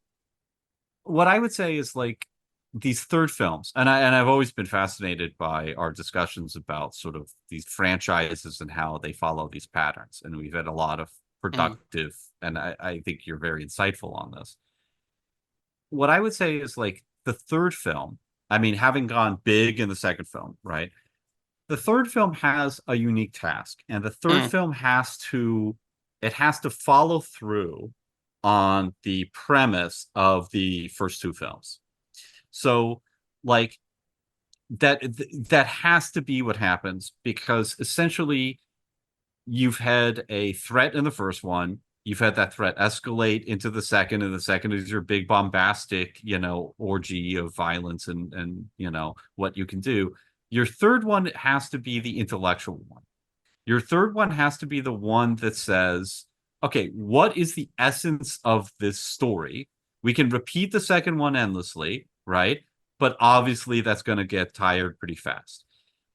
what I would say is like these third films, and I've always been fascinated by our discussions about sort of these franchises and how they follow these patterns. And we've had a lot of productive, and I think you're very insightful on this. What I would say is like the third film, I mean, having gone big in the second film, right? The third film has a unique task, and the third film has to follow through on the premise of the first 2 films. So like that has to be what happens, because essentially you've had a threat in the first one, you've had that threat escalate into the second, and the second is your big bombastic, orgy of violence and what you can do. Your third one has to be the intellectual one. Your third one has to be the one that says, okay, what is the essence of this story? We can repeat the second one endlessly, right? But obviously that's going to get tired pretty fast.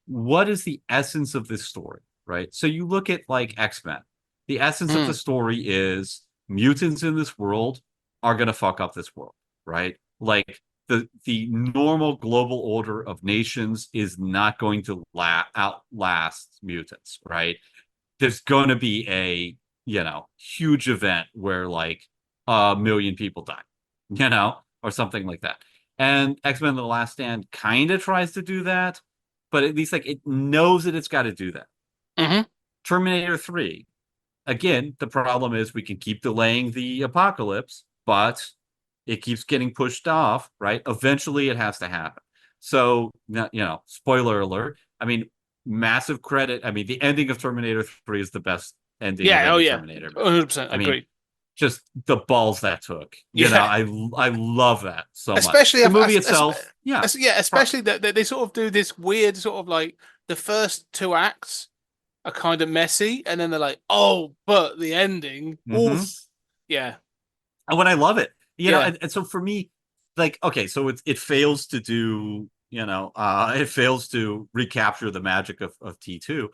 What is the essence of this story, right? So you look at like X-Men. The essence of the story is mutants in this world are going to fuck up this world, right? Like the normal global order of nations is not going to outlast mutants, right? There's going to be a, huge event where like 1 million people die, or something like that. And X-Men The Last Stand kind of tries to do that, but at least like it knows that it's got to do that. Mm-hmm. Terminator 3, again, the problem is we can keep delaying the apocalypse, but it keeps getting pushed off, right? Eventually it has to happen. So, spoiler alert. I mean, massive credit. I mean, the ending of Terminator 3 is the best ending of any Terminator. 100%. I agree. Just the balls that took. I love that so much. Especially the movie itself. Especially that they sort of do this weird sort of like the first 2 acts are kind of messy, and then they're like, oh, but the ending. Oof. Yeah. And when I love it. And so for me, like, okay, so it fails to do, it fails to recapture the magic of T2.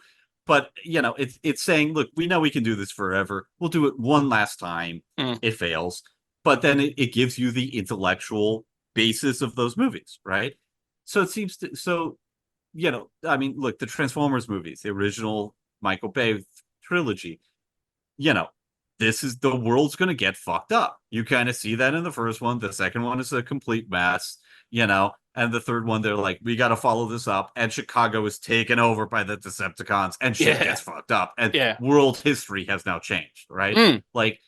But, it's saying, look, we know we can do this forever. We'll do it one last time. It fails. But then it gives you the intellectual basis of those movies, right? So it seems to, I mean, look, the Transformers movies, the original Michael Bay trilogy, this is the world's going to get fucked up. You kind of see that in the first one. The second one is a complete mess, and the third one, they're like, we got to follow this up. And Chicago is taken over by the Decepticons and shit gets fucked up. And world history has now changed, right? Like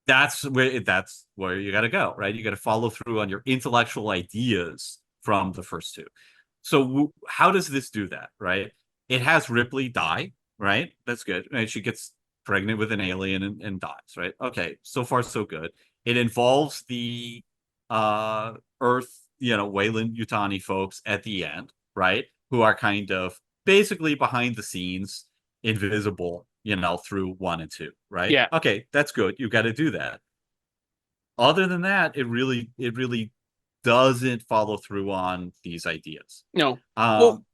that's where you got to go, right? You got to follow through on your intellectual ideas from the first 2. So how does this do that, right? It has Ripley die, right? That's good. Right? She gets pregnant with an alien and dies, right? Okay, so far so good. It involves the Earth, Wayland Yutani folks at the end, right? Who are kind of basically behind the scenes, invisible, through 1 and 2, right? Yeah. Okay, that's good. You got to do that. Other than that, it really doesn't follow through on these ideas. No. Well,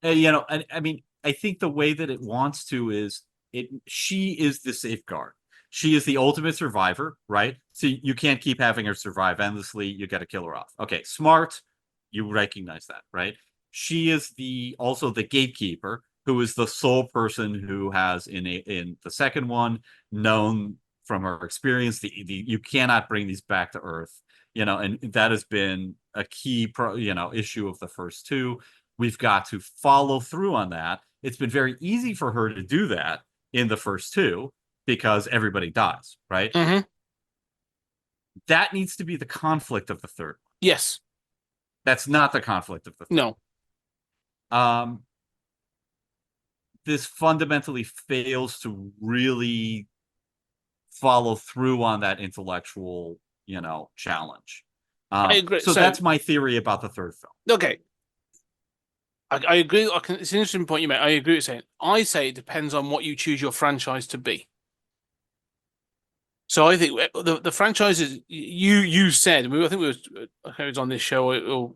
I mean, I think the way that it wants to is she is the safeguard. She is the ultimate survivor, right? So you can't keep having her survive endlessly. You got to kill her off. Okay, smart. You recognize that, right? She is also the gatekeeper, who is the sole person who has in the second one known from her experience you cannot bring these back to Earth, and that has been a key issue of the first two. We've got to follow through on that. It's been very easy for her to do that in the first two because everybody dies, right? Mm-hmm. That needs to be the conflict of the third one. Yes. That's not the conflict of the third. No. This fundamentally fails to really follow through on that intellectual, challenge. I agree. So that's my theory about the third film. Okay. I agree. It's an interesting point you make. I agree with saying. I say it depends on what you choose your franchise to be. So I think the franchises you said, I think it was on this show or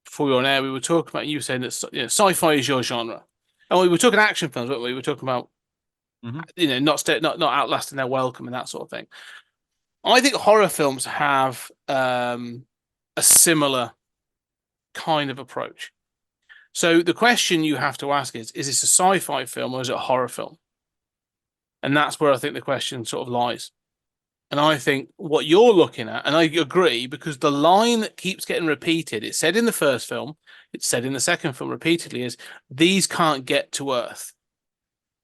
before we were on air, we were talking about you saying that sci-fi is your genre, and we were talking action films, weren't we? We were talking about not outlasting their welcome and that sort of thing. I think horror films have a similar kind of approach. So the question you have to ask is this a sci-fi film or is it a horror film? And that's where I think the question sort of lies. And I think what you're looking at, and I agree, because the line that keeps getting repeated, it's said in the first film, it's said in the second film repeatedly, is these can't get to Earth.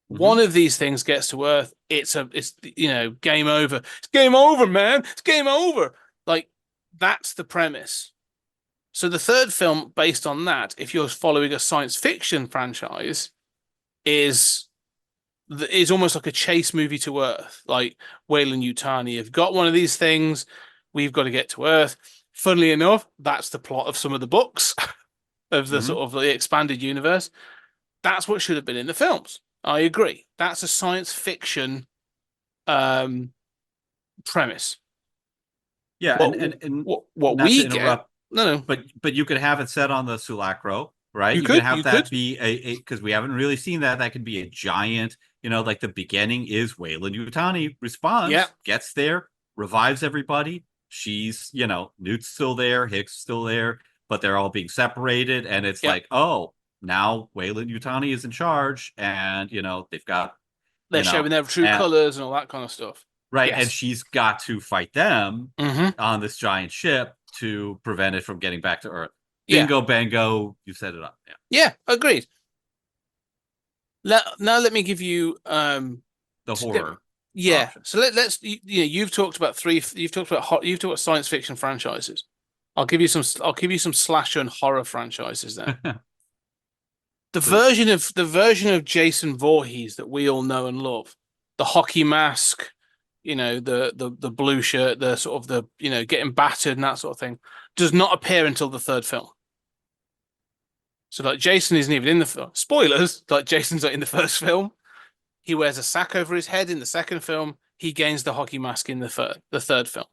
One of these things gets to Earth, it's game over. It's game over, man. It's game over. Like, that's the premise. So the third film, based on that, if you're following a science fiction franchise, is almost like a chase movie to Earth. Like Wayland Yutani have got one of these things. We've got to get to Earth. Funnily enough, that's the plot of some of the books of the sort of the expanded universe. That's what should have been in the films. I agree. That's a science fiction premise. Yeah, and what we get. No, but you could have it set on the Sulacro, right? You could have that could. be a because we haven't really seen that. That could be a giant, like the beginning is Wayland Yutani responds, gets there, revives everybody. She's, Newt's still there, Hicks still there, but they're all being separated, and it's like, oh, now Wayland Yutani is in charge, and they've got they're showing their true colors and all that kind of stuff. Right, and she's got to fight them on this giant ship to prevent it from getting back to Earth. Bingo, bango, you set it up. Yeah, agreed. Now let me give you the horror. Option. So let's you've talked about science fiction franchises. I'll give you some slasher and horror franchises then. The version of Jason Voorhees that we all know and love, the hockey mask, the blue shirt, the sort of the getting battered and that sort of thing, does not appear until the third film. So like Jason isn't even in the film. Spoilers, like Jason's not in the first film. He wears a sack over his head in the second film. He gains the hockey mask in the third film.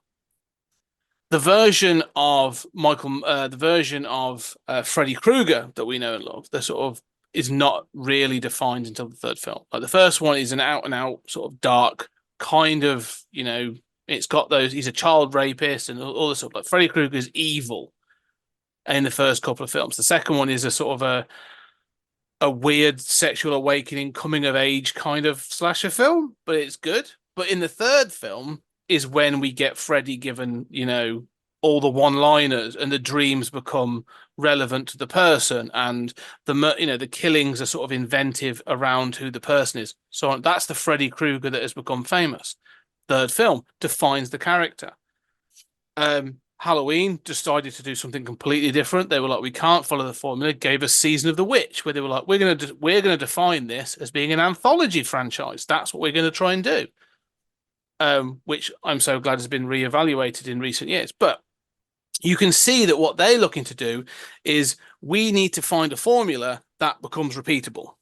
The version of Freddy Krueger that we know and love, the sort of is not really defined until the third film. Like the first one is an out and out sort of dark kind of, it's got those, he's a child rapist and all this sort of, like Freddy Krueger is evil in the first couple of films. The second one is a sort of a weird sexual awakening, coming of age kind of slasher film, but it's good. But in the third film is when we get Freddy given, all the one-liners and the dreams become relevant to the person, and the killings are sort of inventive around who the person is. So that's the Freddy Krueger that has become famous. Third film defines the character. Halloween decided to do something completely different. They were like, we can't follow the formula. Gave us Season of the Witch, where they were like, we're gonna define this as being an anthology franchise. That's what we're going to try and do. Which I'm so glad has been reevaluated in recent years. But you can see that what they're looking to do is we need to find a formula that becomes repeatable.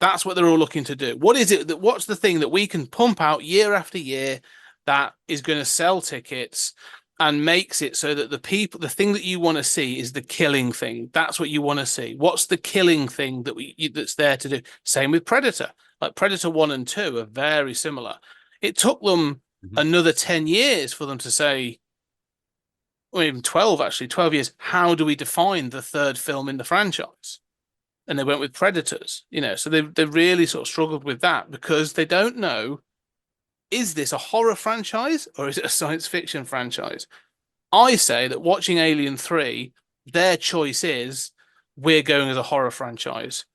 That's what they're all looking to do. What is it that what's the thing that we can pump out year after year that is going to sell tickets and makes it so that the thing that you want to see is the killing thing. That's what you want to see. What's the killing thing that's there to do? Same with Predator. Like Predator 1 and 2 are very similar. It took them another 10 years for them to say, or even 12 actually, 12 years, how do we define the third film in the franchise? And they went with Predators, so they've really sort of struggled with that because they don't know, is this a horror franchise or is it a science fiction franchise? I say that watching Alien 3, their choice is we're going as a horror franchise.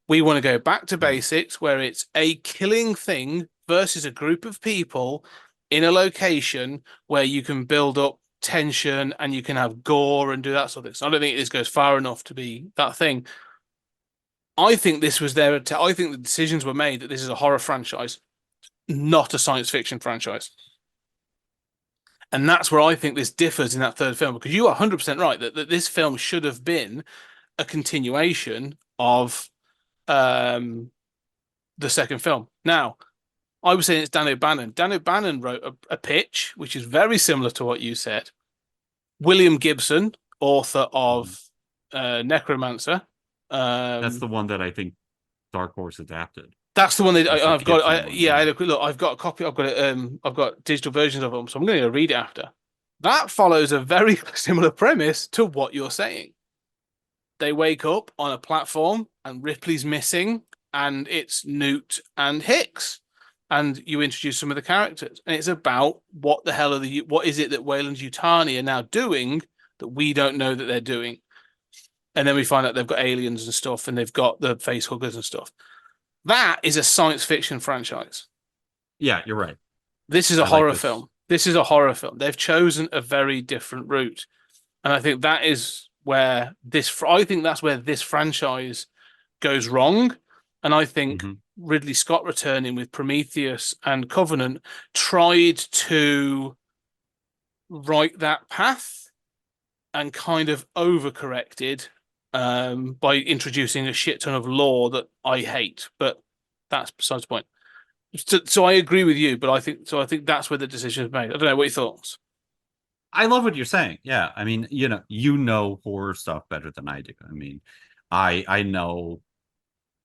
We want to go back to basics where it's a killing thing versus a group of people in a location where you can build up tension and you can have gore and do that sort of thing. So I don't think this goes far enough to be that thing. I think this was I think the decisions were made that this is a horror franchise, not a science fiction franchise. And that's where I think this differs in that third film, because you are 100% right that this film should have been a continuation of the second film. Now, I was saying it's Dan O'Bannon. Dan O'Bannon wrote a pitch, which is very similar to what you said. William Gibson, author of Necromancer. That's the one that I think Dark Horse adapted. That's the one that I've got. I had a quick look. I've got a copy. I've got digital versions of them, so I'm going to read it after. That follows a very similar premise to what you're saying. They wake up on a platform and Ripley's missing, and it's Newt and Hicks, and you introduce some of the characters, and it's about what the hell what is it that Weyland-Yutani are now doing that we don't know that they're doing, and then we find out they've got aliens and stuff, and they've got the face huggers and stuff. That is a science fiction franchise. Yeah, you're right. This is a horror film. This is a horror film. They've chosen a very different route. And I think that is where that's where this franchise goes wrong. And I think Ridley Scott returning with Prometheus and Covenant tried to right that path and kind of overcorrected by introducing a shit ton of lore that I hate, but that's besides the point. So I agree with you, but I think that's where the decision is made. I don't know what your thoughts. I love what you're saying. Yeah, I mean, you know horror stuff better than I do. I mean, I know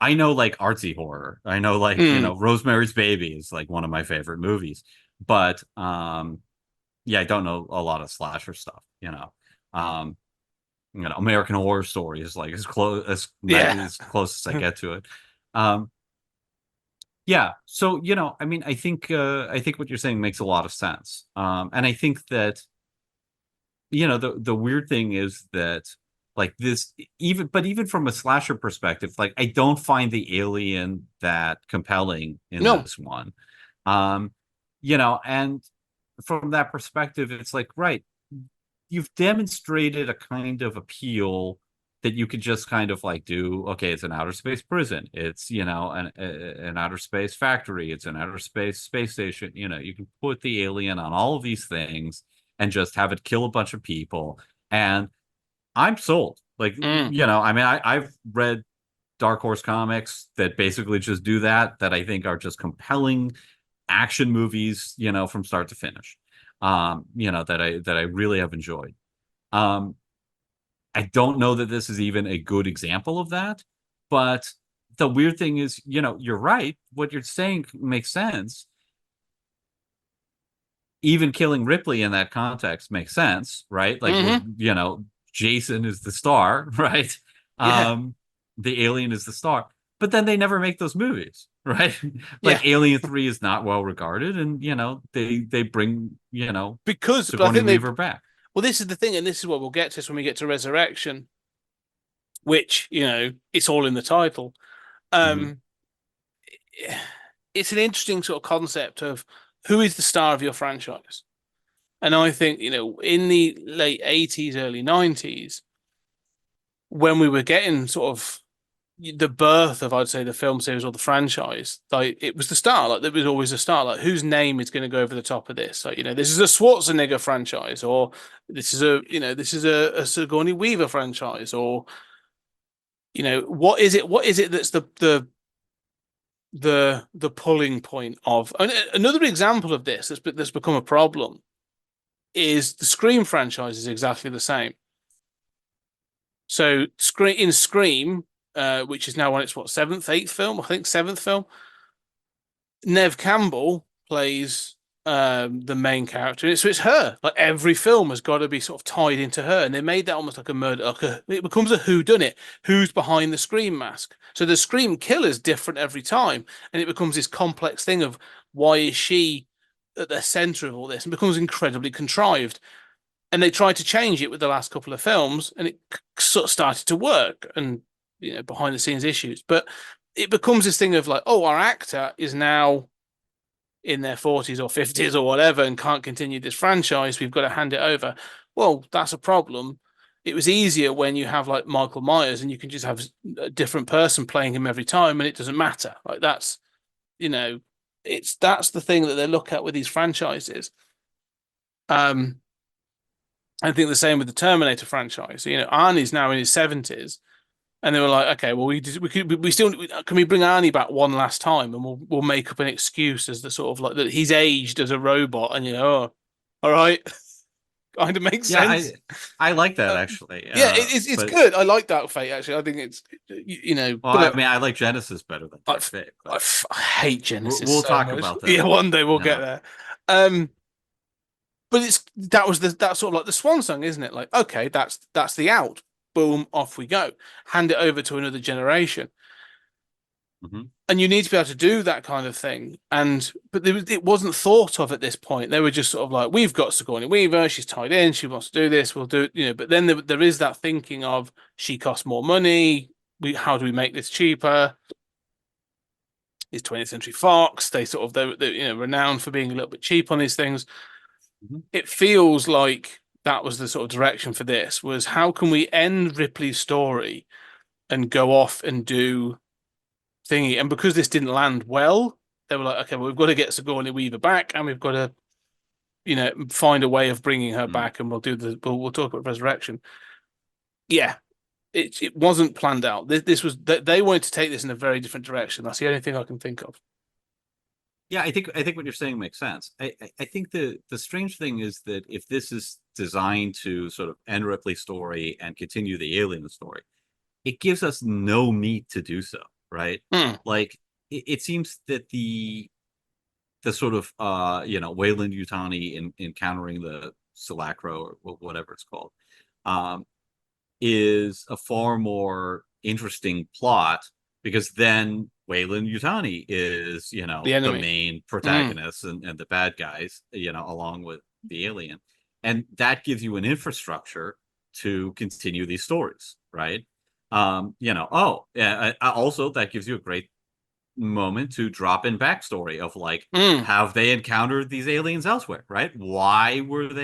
like artsy horror. I know like Rosemary's Baby is like one of my favorite movies, but yeah, I don't know a lot of slasher stuff. American Horror Story is like as close as I get to it. Yeah. So, I mean, I think what you're saying makes a lot of sense. And I think that, the weird thing is that like this, even from a slasher perspective, like I don't find the alien that compelling in this one. And from that perspective, it's like, right, you've demonstrated a kind of appeal that you could just kind of like do. Okay, it's an outer space prison. It's an outer space factory. It's an outer space station. You can put the alien on all of these things and just have it kill a bunch of people. And I'm sold. Like I mean, I've read Dark Horse comics that basically just do that I think are just compelling action movies. From start to finish. That I really have enjoyed. I don't know that this is even a good example of that, but the weird thing is, you're right. What you're saying makes sense. Even killing Ripley in that context makes sense, right? Like, Jason is the star, right? Yeah. The alien is the star, but then they never make those movies, right? Like Alien 3 is not well regarded, and they bring because Sigourney Weaver back. Well, this is the thing, and this is what we'll get to when we get to Resurrection, which it's all in the title. It's an interesting sort of concept of who is the star of your franchise. And I think, in the late 80s, early 90s, when we were getting sort of the birth of, I'd say, the film series or the franchise, like it was the start. Like there was always a start. Like whose name is going to go over the top of this? Like this is a Schwarzenegger franchise, or this is a Sigourney Weaver franchise, or what is it? What is it that's the pulling point of another example of this that's become a problem is the Scream franchise is exactly the same. So Scream, which is now on its eighth film, I think seventh film. Nev Campbell plays the main character. So it's her. Like every film has got to be sort of tied into her, and they made that almost like a murder. It becomes a whodunit. Who's behind the Scream mask? So the Scream killer's different every time, and it becomes this complex thing of why is she at the center of all this, and becomes incredibly contrived. And they tried to change it with the last couple of films, and it sort of started to work, and behind the scenes issues, but it becomes this thing of like, oh, our actor is now in their 40s or 50s or whatever and can't continue this franchise. We've got to hand it over. Well, that's a problem. It was easier when you have like Michael Myers and you can just have a different person playing him every time and it doesn't matter. Like that's the thing that they look at with these franchises. I think the same with the Terminator franchise. Arnie's now in his 70s, and they were like, okay, well, we still can we bring Arnie back one last time, and we'll make up an excuse as the sort of like that he's aged as a robot, and all right, kind of makes sense. I like that actually. It's good. I like Dark Fate actually. I think it's Well, but I mean, I like Genesis better than Dark Fate. I hate Genesis. We'll so talk much. about that. Yeah, one day we'll get there. But that's sort of like the swan song, isn't it? Like, okay, that's the out. Boom, off we go. Hand it over to another generation. Mm-hmm. And you need to be able to do that kind of thing. But it wasn't thought of at this point. They were just sort of like, we've got Sigourney Weaver, she's tied in, she wants to do this, we'll do it, But then there is that thinking of she costs more money. How do we make this cheaper? Is 20th Century Fox? They're renowned for being a little bit cheap on these things. Mm-hmm. It feels like that was the sort of direction for this, was how can we end Ripley's story and go off and do thingy? And because this didn't land well, they were like, okay, well, we've got to get Sigourney Weaver back, and we've got to, find a way of bringing her back, and we'll talk about Resurrection. Yeah, it wasn't planned out. This was they wanted to take this in a very different direction. That's the only thing I can think of. Yeah, I think what you're saying makes sense. I think the strange thing is that if this is designed to sort of end Ripley's story and continue the Alien story, it gives us no meat to do so, right? Like it seems that the sort of Weyland Yutani in encountering the Silacro or whatever it's called is a far more interesting plot, because then Weyland Yutani is, the main protagonist and the bad guys, along with the alien. And that gives you an infrastructure to continue these stories, right? Also that gives you a great moment to drop in backstory of like, have they encountered these aliens elsewhere, right? Why did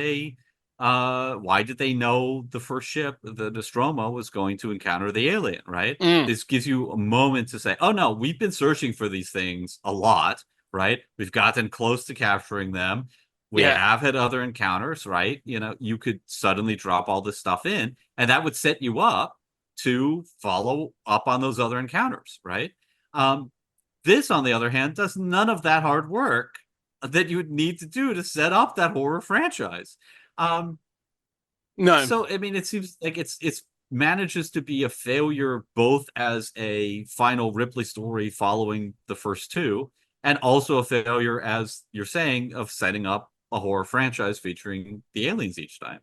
they know the first ship, the Nostromo, was going to encounter the alien, right? This gives you a moment to say, oh no, we've been searching for these things a lot, right? We've gotten close to capturing them. We have had other encounters, right? You could suddenly drop all this stuff in, and that would set you up to follow up on those other encounters, right? This, on the other hand, does none of that hard work that you would need to do to set up that horror franchise. No. So I mean, it seems like it's manages to be a failure both as a final Ripley story following the first two, and also a failure, as you're saying, of setting up a horror franchise featuring the aliens each time.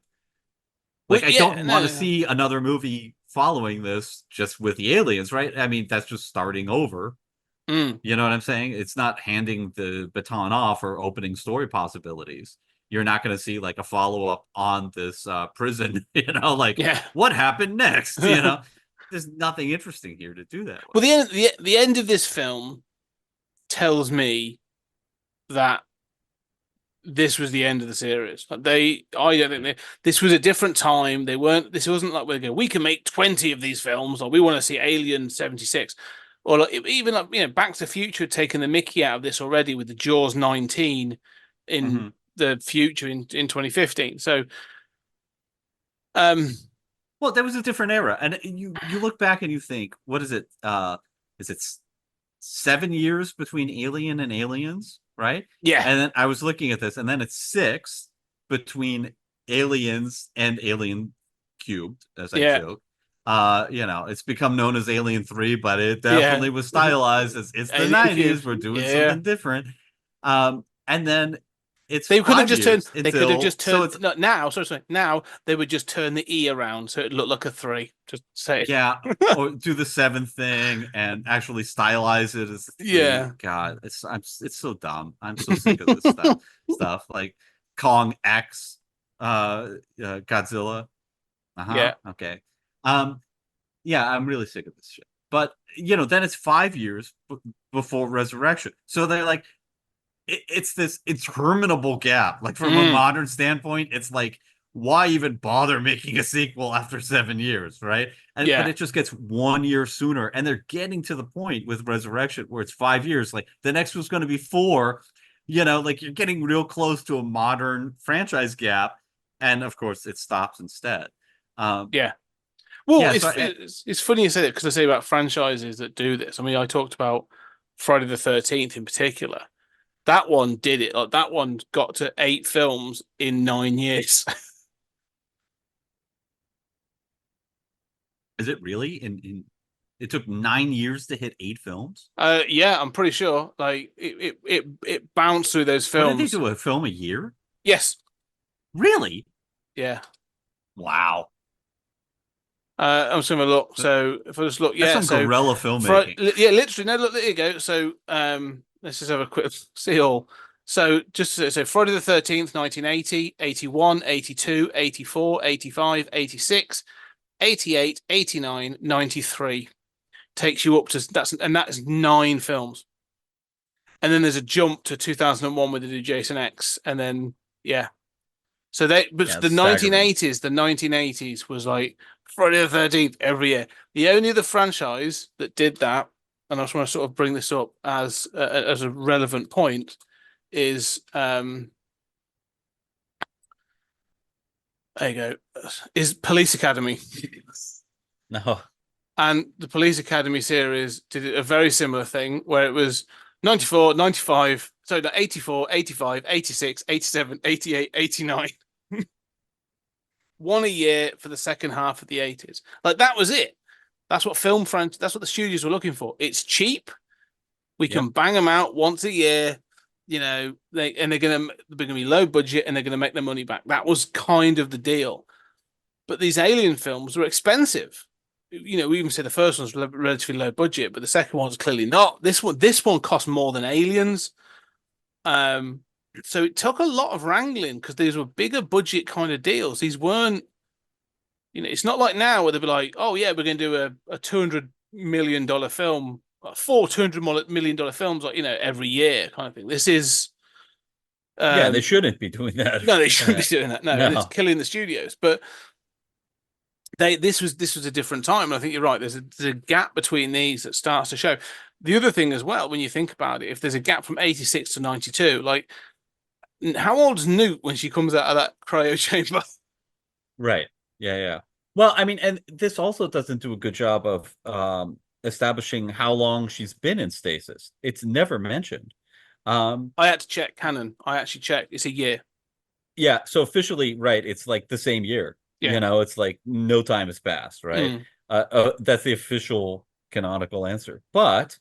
Like, I don't want to see another movie following this just with the aliens, right? I mean, that's just starting over. You know what I'm saying? It's not handing the baton off or opening story possibilities. You're not going to see like a follow-up on this prison, what happened next? There's nothing interesting here to do that with. Well, the end of this film tells me that this was the end of the series. Like I don't think this was a different time. They weren't. This wasn't like we can make 20 of these films, or we want to see Alien 76, or like, even like Back to the Future had taken the Mickey out of this already with the Jaws 19 in the future in 2015. So, well, that was a different era, and you look back and you think, what is it? Is it 7 years between Alien and Aliens, right? Yeah. And then I was looking at this, and then it's 6 between Aliens and Alien Cubed, as I joke. It's become known as Alien 3, but it definitely was stylized as it's the Alien 90s. Cubed. We're doing something different. And then they could have just turned. They could have just turned. So now they would just turn the E around so it looked like a 3. Just say or do the 7 thing and actually stylize it as 3. Yeah. God, it's so dumb. I'm so sick of this stuff like Kong X, Godzilla. Yeah. Okay. Yeah, I'm really sick of this shit. But then it's 5 years before Resurrection, so they're like. It's this interminable gap. Like from a modern standpoint, it's like, why even bother making a sequel after 7 years, right? But it just gets 1 year sooner, and they're getting to the point with Resurrection where it's 5 years. Like the next one's going to be 4. Like you're getting real close to a modern franchise gap, and of course it stops instead. Well, it's funny you say that because I say about franchises that do this. I mean, I talked about Friday the 13th in particular. That one did it. Like that one got to 8 films in 9 years. Is it really? It took 9 years to hit 8 films? Yeah, I'm pretty sure. Like it bounced through those films. What did they do, a film a year? Yes. Really? Yeah. Wow. I'm just gonna look. So if I just look, that's some guerrilla filmmaking. Literally. No, look, there you go. So let's just have a quick see all. So just so Friday the 13th, 1980, 81, 82, 84, 85, 86, 88, 89, 93. Takes you up to that's 9 films. And then there's a jump to 2001 with the Jason X, and then So the 1980s was like Friday the 13th every year. The only other franchise that did that, and I just want to sort of bring this up as a relevant point, is there you go, is Police Academy. No. And the Police Academy series did a very similar thing where it was 94, 95, so 84, 85, 86, 87, 88, 89. One a year for the second half of the 80s. Like that was it. That's what that's what the studios were looking for. It's cheap. We can bang them out once a year, they're gonna be low budget and they're gonna make their money back. That was kind of the deal. But these Alien films were expensive. We even say the first one's relatively low budget, but the second one's clearly not. This one cost more than Aliens. So it took a lot of wrangling because these were bigger budget kind of deals. These weren't, it's not like now where they'll be like, oh yeah, we're going to do a $200 million film, 4 $200 million films, like, every year kind of thing. This is, they shouldn't be doing that. No, they shouldn't be doing that. No, it's killing the studios. But this was a different time. And I think you're right. There's a gap between these that starts to show. The other thing as well, when you think about it, if there's a gap from 86 to 92, like, how old is Newt when she comes out of that cryo chamber? Right. Yeah. Well, I mean, and this also doesn't do a good job of establishing how long she's been in stasis. It's never mentioned. I had to check canon. I actually checked. It's a year. Yeah. So officially, right, it's like the same year. Yeah. It's like no time has passed, right? That's the official canonical answer. But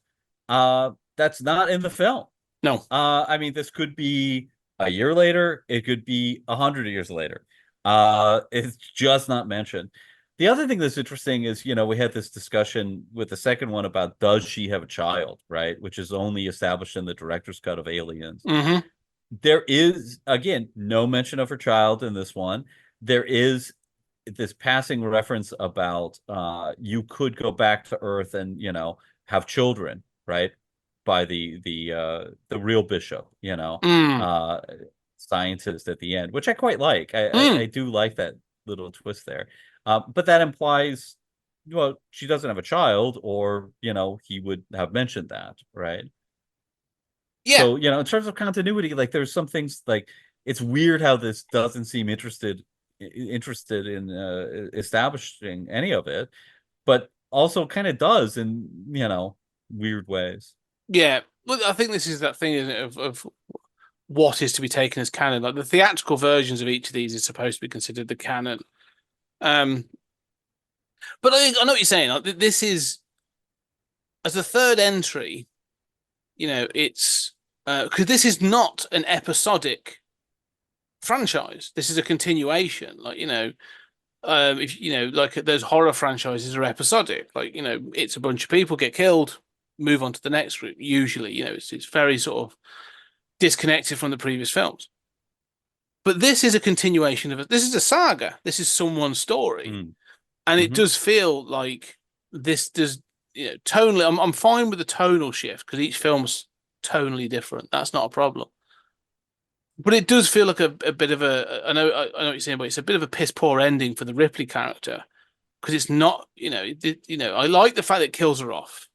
that's not in the film. No. I mean, this could be a year later. It could be 100 years later. It's just not mentioned. The other thing that's interesting is, we had this discussion with the second one about does she have a child, right? Which is only established in the director's cut of Aliens. Mm-hmm. There is, again, no mention of her child in this one. There is this passing reference about you could go back to Earth and, have children, right? By the real bishop, scientist at the end, which I quite like. I Mm. do like that little twist there. But that implies, well, she doesn't have a child, or he would have mentioned that, right? Yeah. So, in terms of continuity, like there's some things like it's weird how this doesn't seem interested in establishing any of it, but also kind of does in, weird ways. Yeah. Well, I think this is that thing, isn't it, of what is to be taken as canon. Like the theatrical versions of each of these is supposed to be considered the canon. Um, but I know what you're saying. Like, this is as a third entry. It's because this is not an episodic franchise. This is a continuation. Like if like those horror franchises are episodic. Like it's a bunch of people get killed, move on to the next group. Usually, it's very sort of disconnected from the previous films. But this is a continuation of it. This is a saga. This is someone's story, and it does feel like this does. Tonally, I'm fine with the tonal shift because each film's tonally different. That's not a problem. But it does feel like a bit of a. I know what you're saying, but it's a bit of a piss poor ending for the Ripley character because it's not. I like the fact that it kills her off.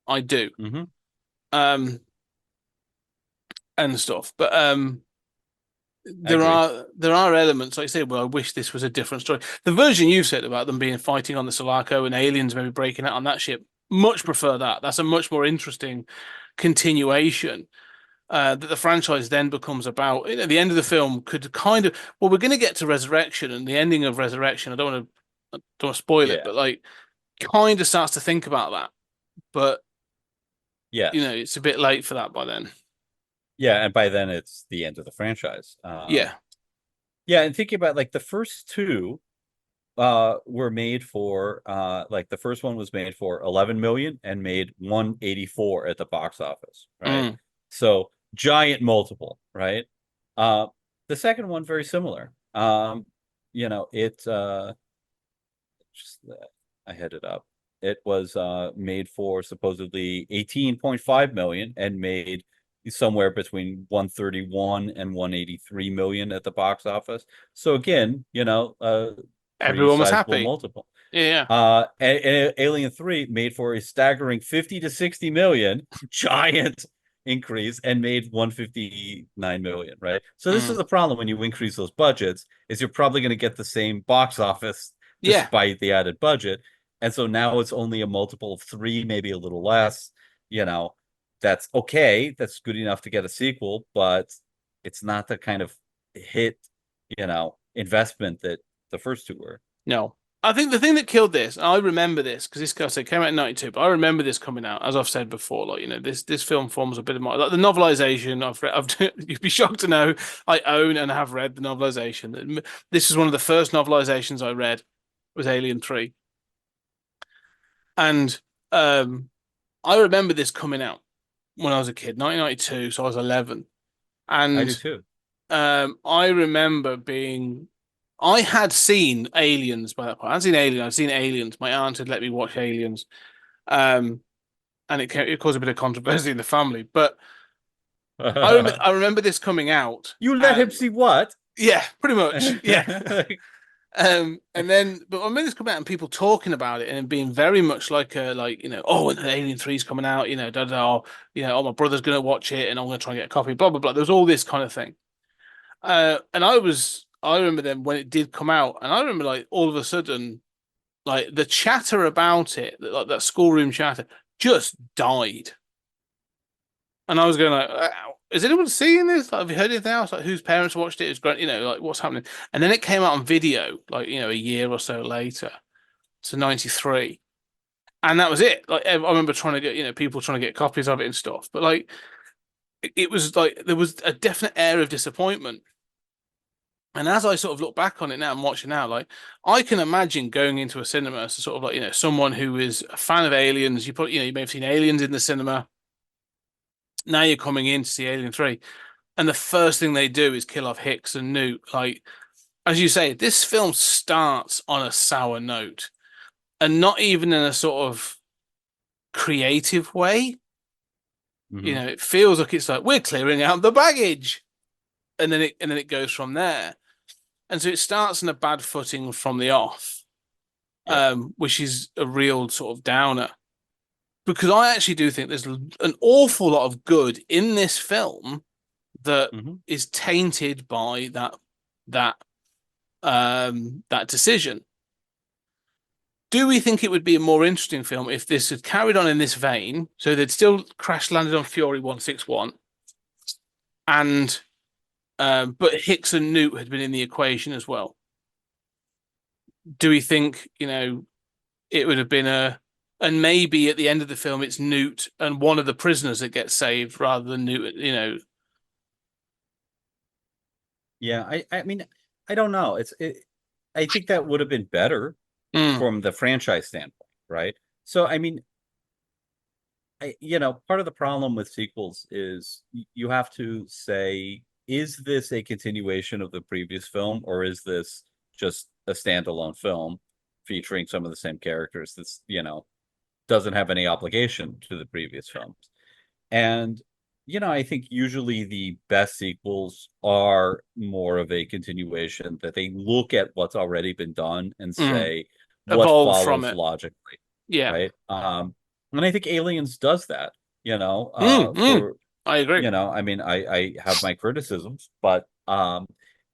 I do. And stuff, but there are elements, like I say, well, I wish this was a different story. The version you've said about them being fighting on the Sulaco and aliens maybe breaking out on that ship, much prefer that. That's a much more interesting continuation. That the franchise then becomes about. The end of the film could kind of. Well, we're going to get to Resurrection and the ending of Resurrection. I don't want to spoil it, but like, kind of starts to think about that. But yeah, it's a bit late for that by then. Yeah, and by then it's the end of the franchise. Yeah, and thinking about like the first two were made for like the first one was made for 11 million and made 184 at the box office, right? So giant multiple, right? The second one very similar. It just I had it up. It was made for supposedly 18.5 million and made somewhere between 131 and 183 million at the box office. So again, everyone was happy. Multiple. Yeah. And Alien 3 made for a staggering 50 to 60 million, giant increase, and made 159 million, right? So this is the problem when you increase those budgets, is you're probably going to get the same box office despite the added budget. And so now it's only a multiple of 3, maybe a little less, that's okay. That's good enough to get a sequel, but it's not the kind of hit, investment that the first two were. No. I think the thing that killed this, I remember this because this came out in '92, but I remember this coming out, as I've said before. Like this film forms a bit of my like the novelization. I've read. You'd be shocked to know I own and have read the novelization. This is one of the first novelizations I read. Was Alien 3, and I remember this coming out when I was a kid, 1992, so I was 11, and I do too. I remember I had seen Aliens by that point. I'd seen Aliens. My aunt had let me watch Aliens. And it caused a bit of controversy in the family. But I remember this coming out. You let him see what? Yeah, pretty much. Yeah. And then, but I remember this coming out and people talking about it and being very much like oh, and Alien 3's coming out, oh, my brother's going to watch it and I'm going to try and get a copy, blah, blah, blah. There was all this kind of thing. And I remember then when it did come out, and I remember like all of a sudden, like the chatter about it, like that schoolroom chatter, just died. And I was going like, is anyone seeing this? Like, have you heard anything else? Like, whose parents watched it? It's great, like what's happening? And then it came out on video, like a year or so later, to '93, and that was it. Like I remember trying to get people trying to get copies of it and stuff, but like it was like there was a definite air of disappointment. And as I sort of look back on it now and watch it now, like I can imagine going into a cinema as sort of like, someone who is a fan of Aliens. You may have seen Aliens in the cinema. Now you're coming in to see Alien 3. And the first thing they do is kill off Hicks and Newt. Like, as you say, this film starts on a sour note. And not even in a sort of creative way. It feels like it's like, we're clearing out the baggage. then it goes from there. And so it starts on a bad footing from the off, which is a real sort of downer. Because I actually do think there's an awful lot of good in this film that is tainted by that decision. Do we think it would be a more interesting film if this had carried on in this vein? So they'd still crash landed on Fury 161, and but Hicks and Newt had been in the equation as well. Do we think, it would have been and maybe at the end of the film it's Newt and one of the prisoners that gets saved rather than Newt, Yeah, I mean, I don't know. I think that would have been better from the franchise standpoint, right? So, I mean, part of the problem with sequels is you have to say, is this a continuation of the previous film, or is this just a standalone film featuring some of the same characters that's, doesn't have any obligation to the previous films? And, I think usually the best sequels are more of a continuation, that they look at what's already been done and say what Evolve follows from it. logically. Yeah. Right. And I think Aliens does that, I agree. I mean, I have my criticisms, but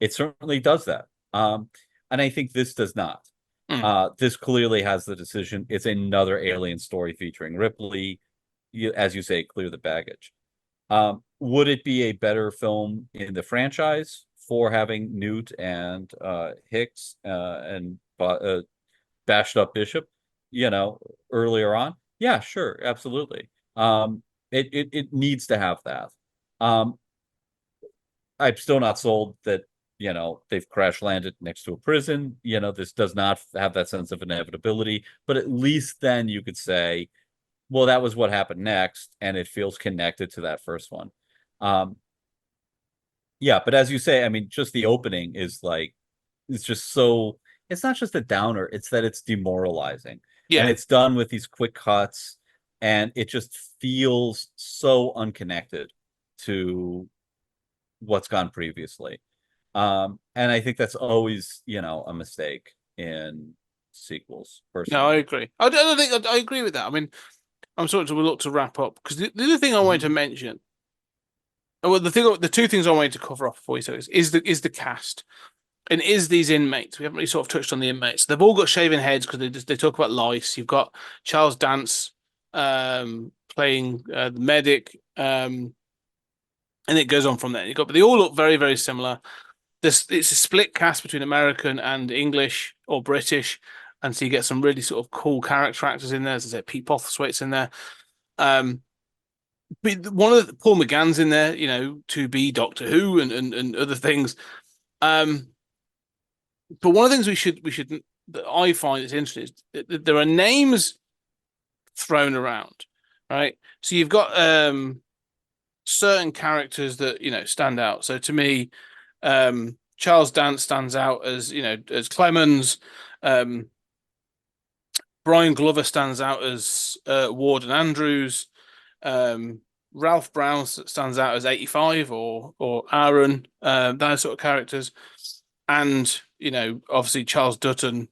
it certainly does that. And I think this does not. This clearly has the decision. It's another alien story featuring Ripley. As you say, clear the baggage. Would it be a better film in the franchise for having Newt and Hicks and bashed up Bishop, earlier on? Yeah, sure, absolutely. It needs to have that. I'm still not sold that, they've crash landed next to a prison. This does not have that sense of inevitability, but at least then you could say, well, that was what happened next, and it feels connected to that first one. Yeah, but as you say, I mean, just the opening is like, it's just so, it's not just a downer, it's that it's demoralizing. Yeah. And it's done with these quick cuts, and it just feels so unconnected to what's gone previously. And I think that's always, a mistake in sequels, personally. No, I agree. I don't think I agree with that. I mean, I'm sort of look to wrap up, because the other thing I wanted to mention, well, the two things I wanted to cover off before you say is the cast, and is these inmates. We haven't really sort of touched on the inmates. They've all got shaven heads because they talk about lice. You've got Charles Dance playing the medic, and it goes on from there. But they all look very, very similar. It's a split cast between American and English or British, and so you get some really sort of cool character actors in there. As I said, Pete Postlethwaite's in there. But one of Paul McGann's in there, to be Doctor Who and other things. But one of the things we should that I find is interesting is that there are names thrown around, right? So you've got certain characters that stand out. So to me, Charles Dance stands out as as Clemens. Brian Glover stands out as Warden Andrews. Ralph Brown stands out as 85 or Aaron, those sort of characters. And, obviously Charles Dutton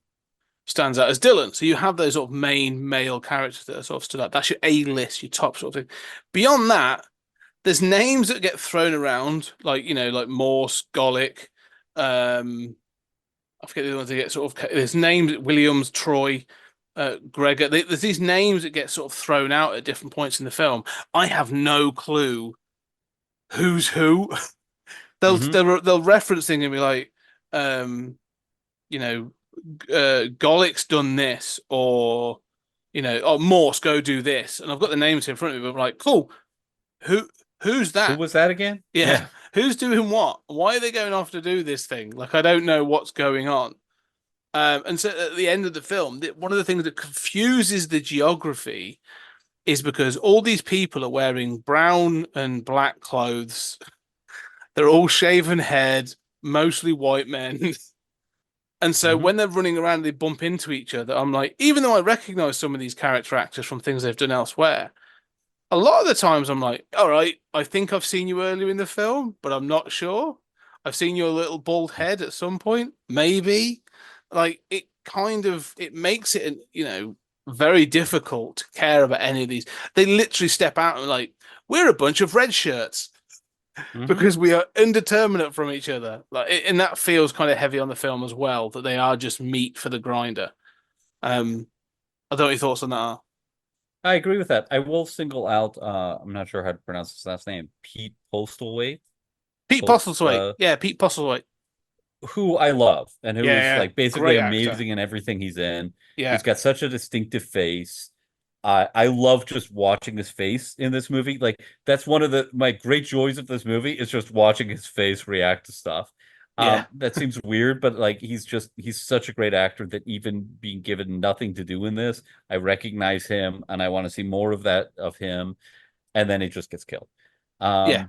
stands out as Dylan. So you have those sort of main male characters that are sort of stood out. That's your A-list, your top sort of thing. Beyond that, there's names that get thrown around, like, like Morse, Golick. I forget the other ones that get sort of, there's names, Williams, Troy, Gregor. There's these names that get sort of thrown out at different points in the film. I have no clue who's who. They'll reference things and be like, Golick's done this, or Morse, go do this, and I've got the names in front of me, but I'm like, cool, who's that? Who was that again? Yeah. Who's doing what? Why are they going off to do this thing? Like, I don't know what's going on. And so at the end of the film, one of the things that confuses the geography is because all these people are wearing brown and black clothes. They're all shaven head, mostly white men. And so when they're running around, they bump into each other. I'm like, even though I recognize some of these character actors from things they've done elsewhere, a lot of the times I'm like, all right, I think I've seen you earlier in the film, but I'm not sure. I've seen your little bald head at some point, maybe. Like it makes it, very difficult to care about any of these. They literally step out and like, we're a bunch of red shirts because we are indeterminate from each other. Like, and that feels kind of heavy on the film as well, that they are just meat for the grinder. I don't know what your thoughts on that are. I agree with that. I will single out, I'm not sure how to pronounce his last name, Pete Postlethwaite. Pete Postlethwaite. Yeah, Pete Postlethwaite. Who I love and who is Yeah, like basically great actor. amazing in everything he's in. Yeah. He's got such a distinctive face. I love just watching his face in this movie. Like that's one of my great joys of this movie is just watching his face react to stuff. Yeah. That seems weird, but like he's such a great actor that even being given nothing to do in this, I recognize him and I want to see more of that of him. And then he just gets killed. Yeah.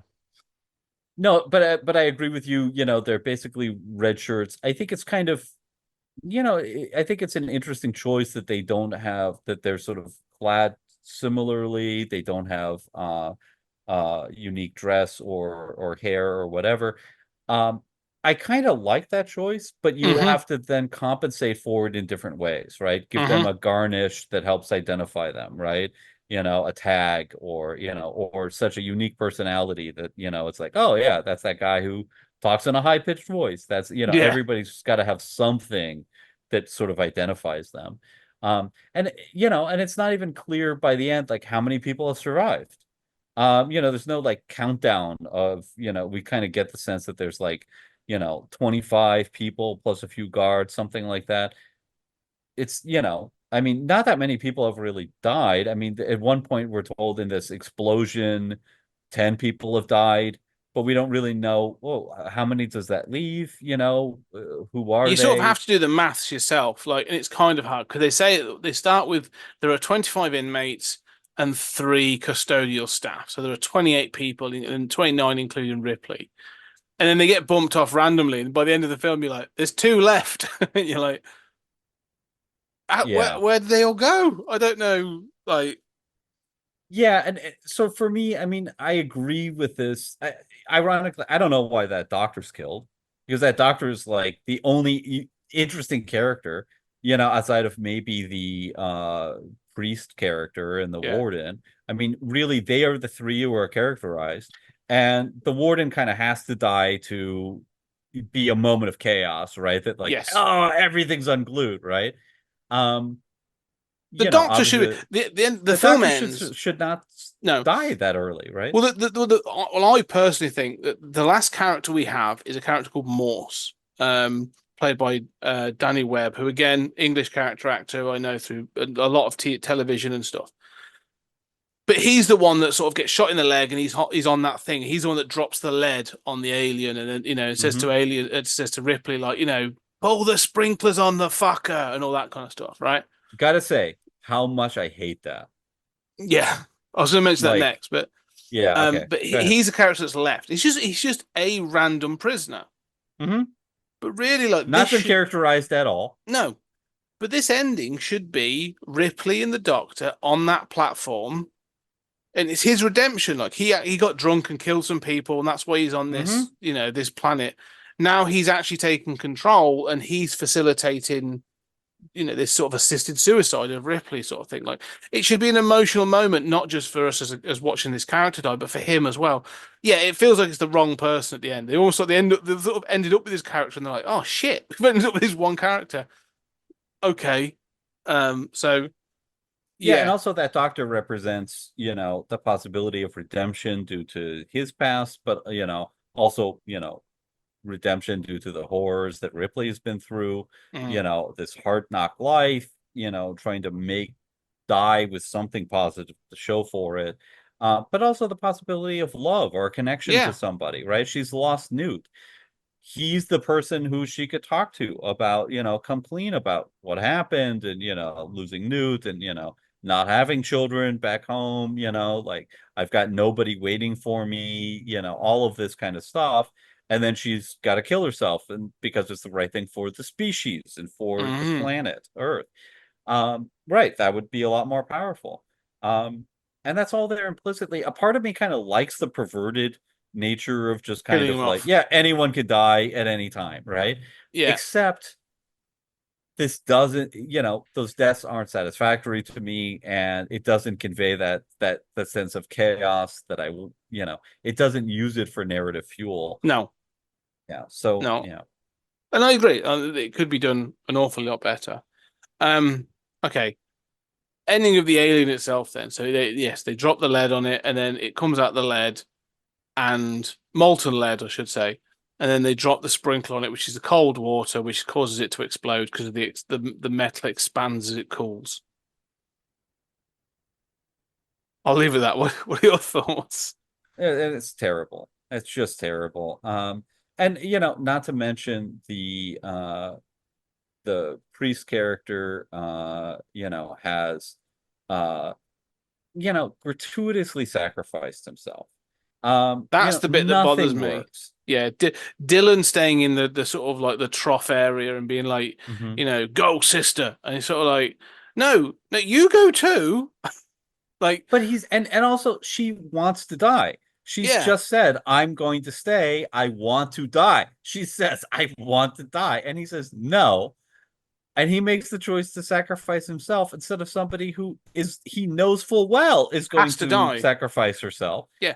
No, but I agree with you. They're basically red shirts. I think it's kind of, I think it's an interesting choice that they don't have that they're sort of clad similarly. They don't have unique dress or hair or whatever. I kind of like that choice, but you have to then compensate for it in different ways, right? Give them a garnish that helps identify them, right? A tag or such a unique personality that, it's like, oh yeah, that's that guy who talks in a high-pitched voice. That's, everybody's got to have something that sort of identifies them. And it's not even clear by the end, like how many people have survived. There's no like countdown of, we kind of get the sense that there's like, 25 people plus a few guards, something like that. It's, I mean, not that many people have really died. I mean, at one point we're told in this explosion, 10 people have died, but we don't really know, how many does that leave? Who are You they? sort of have to do the maths yourself, like, and it's kind of hard because they start with there are 25 inmates and 3 custodial staff, so there are 28 people and 29 including Ripley, and then they get bumped off randomly, and by the end of the film, you're like, "There's 2 left." You're like, Yeah. where did they all go? I don't know. Like, yeah, and so for me, I mean, I agree with this. Ironically, I don't know why that doctor's killed because that doctor is like the only interesting character, outside of maybe the priest character and the warden. I mean, really, they are the 3 who are characterized, and the warden kind of has to die to be a moment of chaos, right? That like, oh, everything's unglued, right? The doctor should the film ends should not die that early, right? Well, well, I personally think that the last character we have is a character called Morse, played by Danny Webb, who again English character actor I know through a lot of television and stuff. But he's the one that sort of gets shot in the leg, and he's on that thing. He's the one that drops the lead on the alien, and then it says to it says to Ripley like, pull the sprinklers on the fucker and all that kind of stuff, right? Gotta say how much I hate that. Yeah, I was going to mention that next, but yeah, okay. But he's a character that's left. He's just a random prisoner. But really, like, not been characterized at all. No, but this ending should be Ripley and the Doctor on that platform, and it's his redemption. Like he got drunk and killed some people, and that's why he's on this this planet. Now he's actually taking control, and he's facilitating this sort of assisted suicide of Ripley sort of thing. Like, it should be an emotional moment, not just for us as watching this character die, but for him as well. Yeah, it feels like it's the wrong person at the end. They almost like they sort of ended up with this character, and they're like, oh shit, we've ended up with this one character. Okay, so yeah, and also that doctor represents the possibility of redemption due to his past, but also redemption due to the horrors that Ripley has been through, this hard knock life, trying to die with something positive to show for it. But also the possibility of love or a connection to somebody, right? She's lost Newt. He's the person who she could talk to about, come clean about what happened and, losing Newt and, not having children back home, like I've got nobody waiting for me, all of this kind of stuff. And then she's got to kill herself, and because it's the right thing for the species and for the planet Earth. Right, that would be a lot more powerful. And that's all there implicitly. A part of me kind of likes the perverted nature of just kind Killing of him like, off. yeah, anyone could die at any time, right? Yeah. Except this doesn't, those deaths aren't satisfactory to me, and it doesn't convey that sense of chaos that it doesn't use it for narrative fuel. No. Yeah. So, No. And I agree. It could be done an awful lot better. Okay. Ending of the alien itself then. So they drop the lead on it, and then it comes out the lead and molten lead, I should say. And then they drop the sprinkler on it, which is the cold water, which causes it to explode because of the metal expands as it cools. I'll leave it at that. What are your thoughts? It's terrible. It's just terrible. And not to mention the priest character, has, gratuitously sacrificed himself. That's the bit that bothers Nothing me. works. Yeah, Dylan staying in the sort of like the trough area and being like, go sister, and he's sort of like, no, you go too. Like, but and also she wants to die. She's yeah, just said, I'm going to stay. I want to die. She says, I want to die. And he says, no. And he makes the choice to sacrifice himself instead of somebody who he knows full well is going has to die. sacrifice herself. Yeah.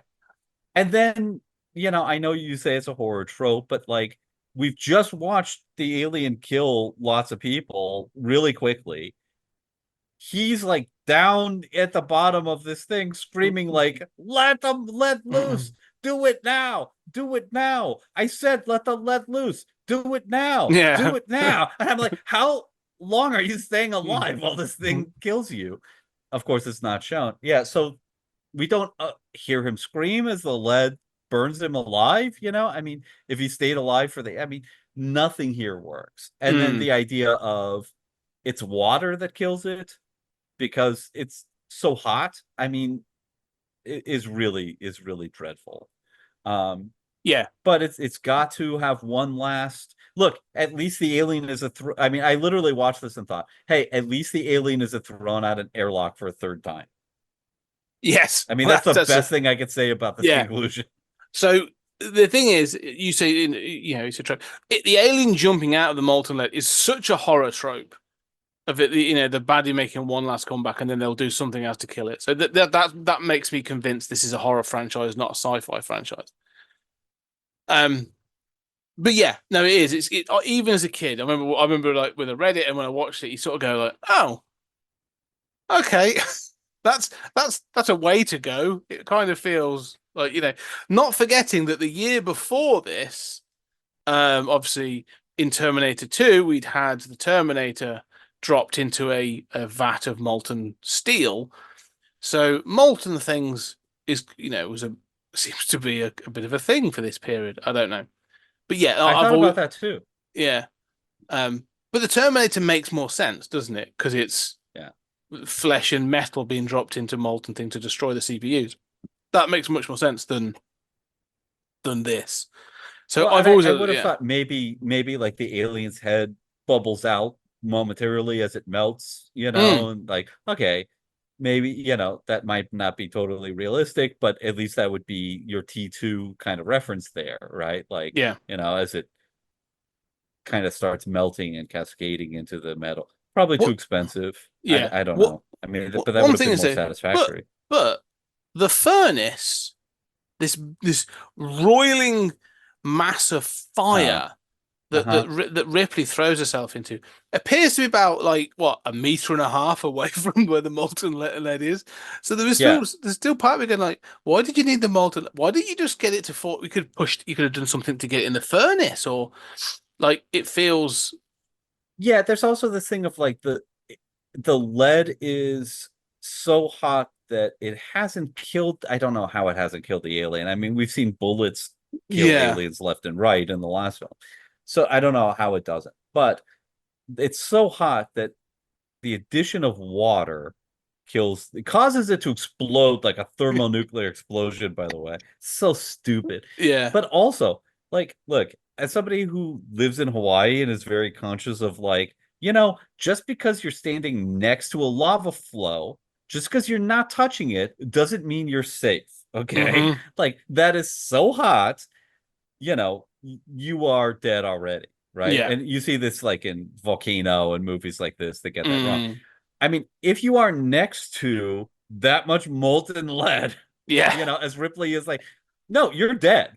And then, I know you say it's a horror trope, but like we've just watched the alien kill lots of people really quickly. He's like down at the bottom of this thing screaming like, let loose. Do it now. Do it now. I said, let loose. Do it now. Yeah. Do it now. And I'm like, how long are you staying alive while this thing kills you? Of course, it's not shown. Yeah. So we don't hear him scream as the lead burns him alive. I mean, if he stayed alive nothing here works. And then the idea of it's water that kills it because it's so hot. I mean, it is really dreadful. Yeah, but it's got to have one last look. At least the alien is I mean, I literally watched this and thought, hey, at least the alien is thrown out an airlock for a third time. Yes. I mean, that's the best thing I could say about this conclusion. So the thing is, you say, it's a trope. The alien jumping out of the molten lead is such a horror trope of it. The baddie making one last comeback and then they'll do something else to kill it. So that makes me convinced this is a horror franchise, not a sci-fi franchise. But yeah, no, it is. It's even as a kid, I remember like when I read it and when I watched it, you sort of go like, oh, okay. That's a way to go. It kind of feels like, not forgetting that the year before this, obviously in Terminator 2, we'd had the Terminator dropped into a vat of molten steel. So molten things seems to be a bit of a thing for this period. I don't know. But yeah, I thought about that too. Yeah. But the Terminator makes more sense, doesn't it? Because it's flesh and metal being dropped into molten thing to destroy the CPUs. That makes much more sense than this. So well, I would have thought maybe like the alien's head bubbles out momentarily as it melts, and like, okay, maybe, that might not be totally realistic, but at least that would be your T2 kind of reference there, right? Like, as it kind of starts melting and cascading into the metal. Probably too expensive. Yeah. I don't know. I mean, but that would have been more satisfactory. But the furnace, this roiling mass of fire that Ripley throws herself into appears to be about like a meter and a half away from where the molten lead is. So there's still part of me going like, why did you need the molten? Why didn't you just get it to You could have done something to get it in the furnace, or like it feels. Yeah, there's also this thing of like the lead is so hot that it hasn't killed. I don't know how it hasn't killed the alien. I mean, we've seen bullets kill aliens left and right in the last film. So I don't know how it doesn't, but it's so hot that the addition of water causes it to explode like a thermonuclear explosion, by the way. So stupid. Yeah. But also, like, look, as somebody who lives in Hawaii and is very conscious of like, just because you're standing next to a lava flow, just because you're not touching it, doesn't mean you're safe. Okay. Like that is so hot, you are dead already, right? Yeah. And you see this like in Volcano and movies like this that get that wrong. Mm. I mean, if you are next to that much molten lead, Yeah. as Ripley is like, no, you're dead,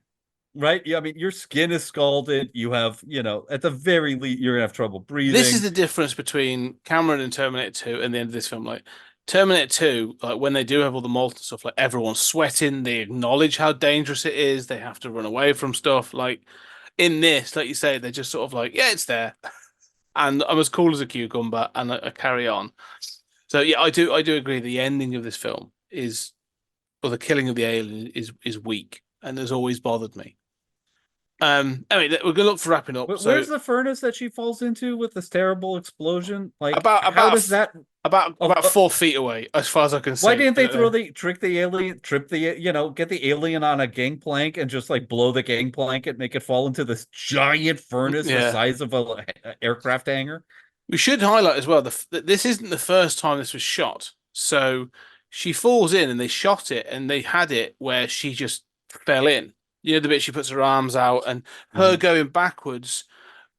right? Yeah, I mean, your skin is scalded. You have, at the very least, you're gonna have trouble This is breathing. the difference between Cameron and Terminator 2 and the end of this film. Like Terminator 2, like when they do have all the molten stuff, like everyone's sweating, they acknowledge how dangerous it is, they have to run away from stuff. Like in this, like you say, they're just sort of like, yeah, it's there. And I'm as cool as a cucumber and I carry on. So yeah, I do agree the ending of this film is or the killing of the alien is weak and has always bothered me. Anyway, we're gonna look for wrapping up. So Where's the furnace that she falls into with this terrible explosion? Like, about how about does that? about 4 feet away, as far as I can see. Why didn't I they don't know. trick the alien, get the alien on a gangplank and just like blow the gangplank and make it fall into this giant furnace the Yeah, size of a aircraft hangar? we should highlight as well that this isn't the first time this was shot. So she falls in, and they shot it, and they had it where she just fell in. You know the bit she puts her arms out, and her Mhm. going backwards.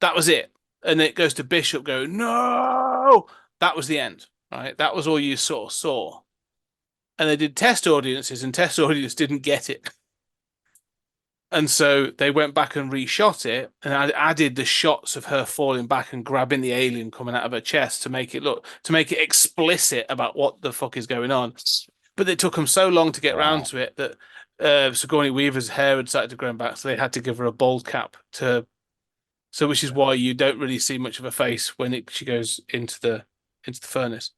That was it, and it goes to Bishop going no. That was the end. Right, that was all you sort of saw. And they did test audiences, and test audience didn't get it. And so they went back and reshot it and added the shots of her falling back and grabbing the alien coming out of her chest to make it explicit about what the fuck is going on. But it took them so long to get round Wow. to it that Sigourney Weaver's hair had started to grow back, so they had to give her a bald cap so which is why you don't really see much of a face when she goes into the furnace.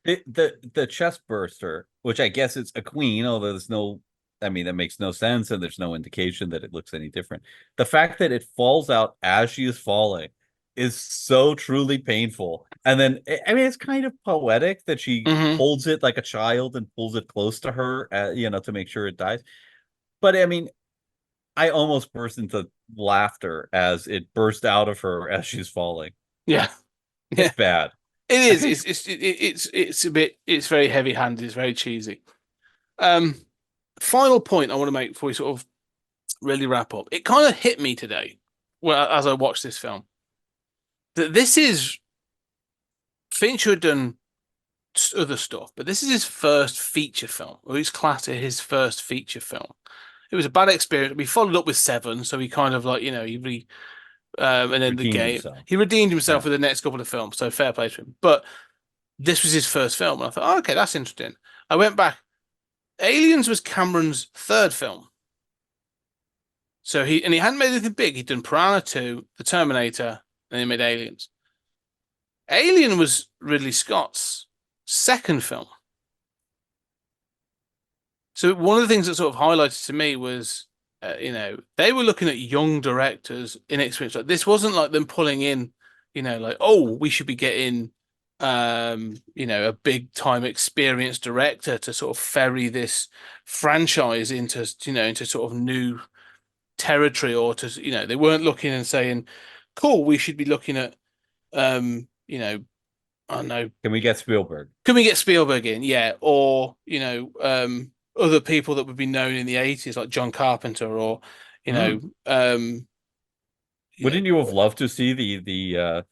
The chest burster, which I guess it's a queen, although there's no, I mean, that makes no sense, and there's no indication that it looks any different. The fact that it falls out as she is falling is so truly painful. And then, I mean, it's kind of poetic that she Mm-hmm. holds it like a child and pulls it close to her, to make sure it dies. But I mean, I almost burst into laughter as it burst out of her as she's falling. Yeah, It's yeah, bad. it is. It's very heavy-handed. It's very cheesy. Um, Final point I want to make before we sort of really wrap up. It kind of hit me today, well, as I watched this film, that this is Fincher had done other stuff, but this is his first feature film, or he's classed it his first feature film. It was a bad experience. We followed up with Seven, so he kind of like and then the Redeemed game. himself. He redeemed himself Yeah. with the next couple of films, so fair play to him. But this was his first film, and I thought, oh, okay, that's interesting. I went back. Aliens was Cameron's third film. So he hadn't made anything big. He'd done Piranha 2, The Terminator, and he made Aliens. Alien was Ridley Scott's second film. So one of the things that sort of highlighted to me was, they were looking at young directors, inexperienced. Like this wasn't like them pulling in, like, oh, we should be getting, a big time experienced director to sort of ferry this franchise into sort of new territory, or they weren't looking and saying, cool, we should be looking at, I don't know, Can we get Spielberg? can we get Spielberg in? Yeah. Or, other people that would be known in the 80s, like John Carpenter, or, you know, um, Wouldn't you have loved to see the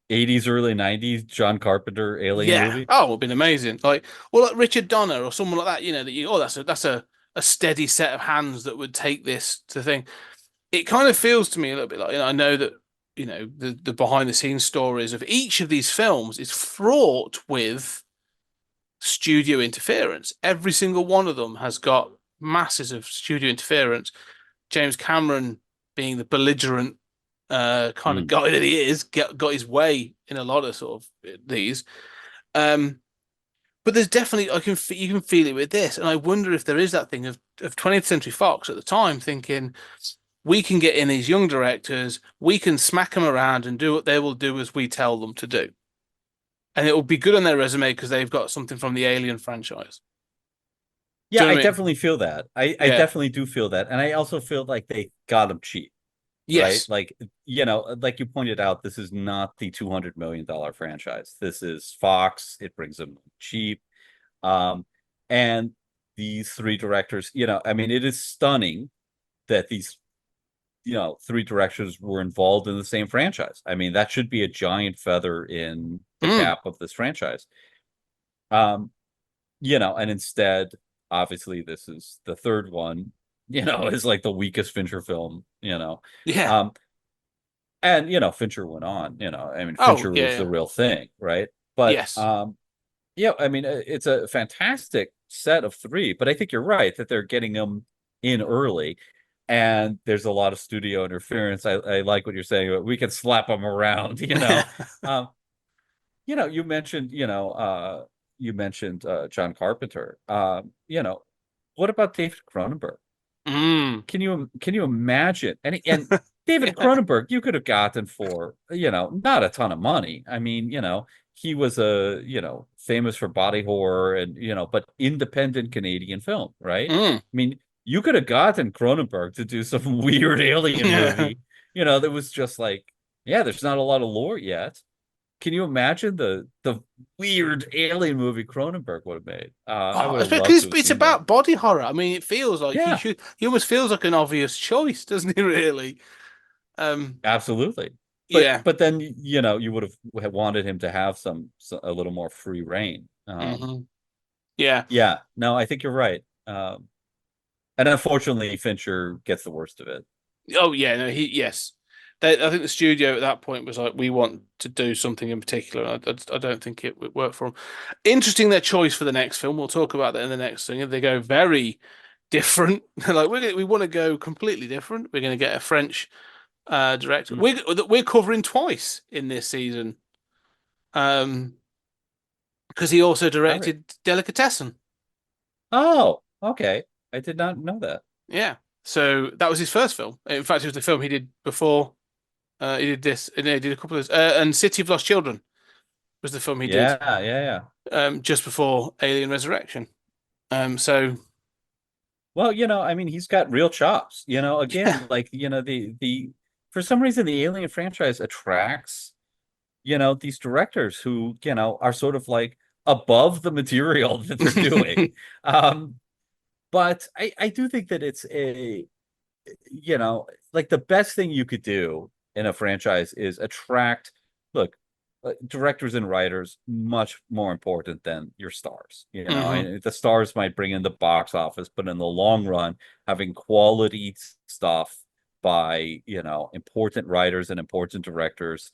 80s, early 90s John Carpenter alien yeah. movie? Oh, it would have been amazing. Like, well, like Richard Donner or someone like that, that's a steady set of hands that would take this to thing. It kind of feels to me a little bit like, I know that, the behind the scenes stories of each of these films is fraught with studio interference. Every single one of them has got masses of studio interference. James Cameron, being the belligerent kind of guy that he is, got his way in a lot of sort of these. But there's definitely you can feel it with this, and I wonder if there is that thing of 20th Century Fox at the time thinking, we can get in these young directors, we can smack them around and do what they will do as we tell them to do. And it will be good on their resume because they've got something from the Alien franchise. Yeah, Do you know I what I mean? definitely feel that. I Yeah. definitely do feel that. And I also feel like they got him cheap, right? Yes. Like, like you pointed out, this is not the $200 million franchise. This is Fox. It brings them cheap. And these three directors, I mean, it is stunning that these, three directors were involved in the same franchise. I mean, that should be a giant feather in the cap of this franchise. And instead, obviously, this is the third one, is like the weakest Fincher film, Yeah. And Fincher went on, I mean, Oh, Fincher was yeah. the real thing, right? But Yes. yeah, I mean, it's a fantastic set of three, but I think you're right that they're getting them in early, and there's a lot of studio interference. I like what you're saying, but we can slap them around, um, you mentioned John Carpenter. What about David Cronenberg? Can you imagine? And David Yeah. Cronenberg, you could have gotten for, not a ton of money. I mean, he was famous for body horror and, but independent Canadian film, right? I mean, you could have gotten Cronenberg to do some weird alien movie, that was just like, yeah, there's not a lot of lore yet. Can you imagine the weird alien movie Cronenberg would have made? I would have Especially loved 'cause to have it's seen that. about body horror. I mean, it feels like Yeah, he almost feels like an obvious choice, doesn't he, really? Um, absolutely. But yeah. but then you would have wanted him to have a little more free reign. hmm Yeah. Yeah, no, I think you're right. And unfortunately, Fincher gets the worst of it. Oh, yeah. No, yes. I think the studio at that point was like, we want to do something in particular. I don't think it would work for them. Interesting, their choice for the next film. We'll talk about that in the next thing. They go very different. Like, we want to go completely different. We're going to get a French director. Mm. We're covering twice in this season. Because he also All right. directed Delicatessen. Oh, okay. I did not know that. Yeah. So that was his first film. In fact, it was the film he did before. He did this, and he did a couple of and City of Lost Children was the film he did Yeah, yeah, yeah. just before Alien Resurrection. So Well, I mean, he's got real chops. yeah. Again, like, the for some reason the Alien franchise attracts, these directors who, are sort of like above the material that they're doing. But I do think that it's like the best thing you could do in a franchise is attract, look, directors and writers much more important than your stars. And the stars might bring in the box office, but in the long run, having quality stuff by, important writers and important directors,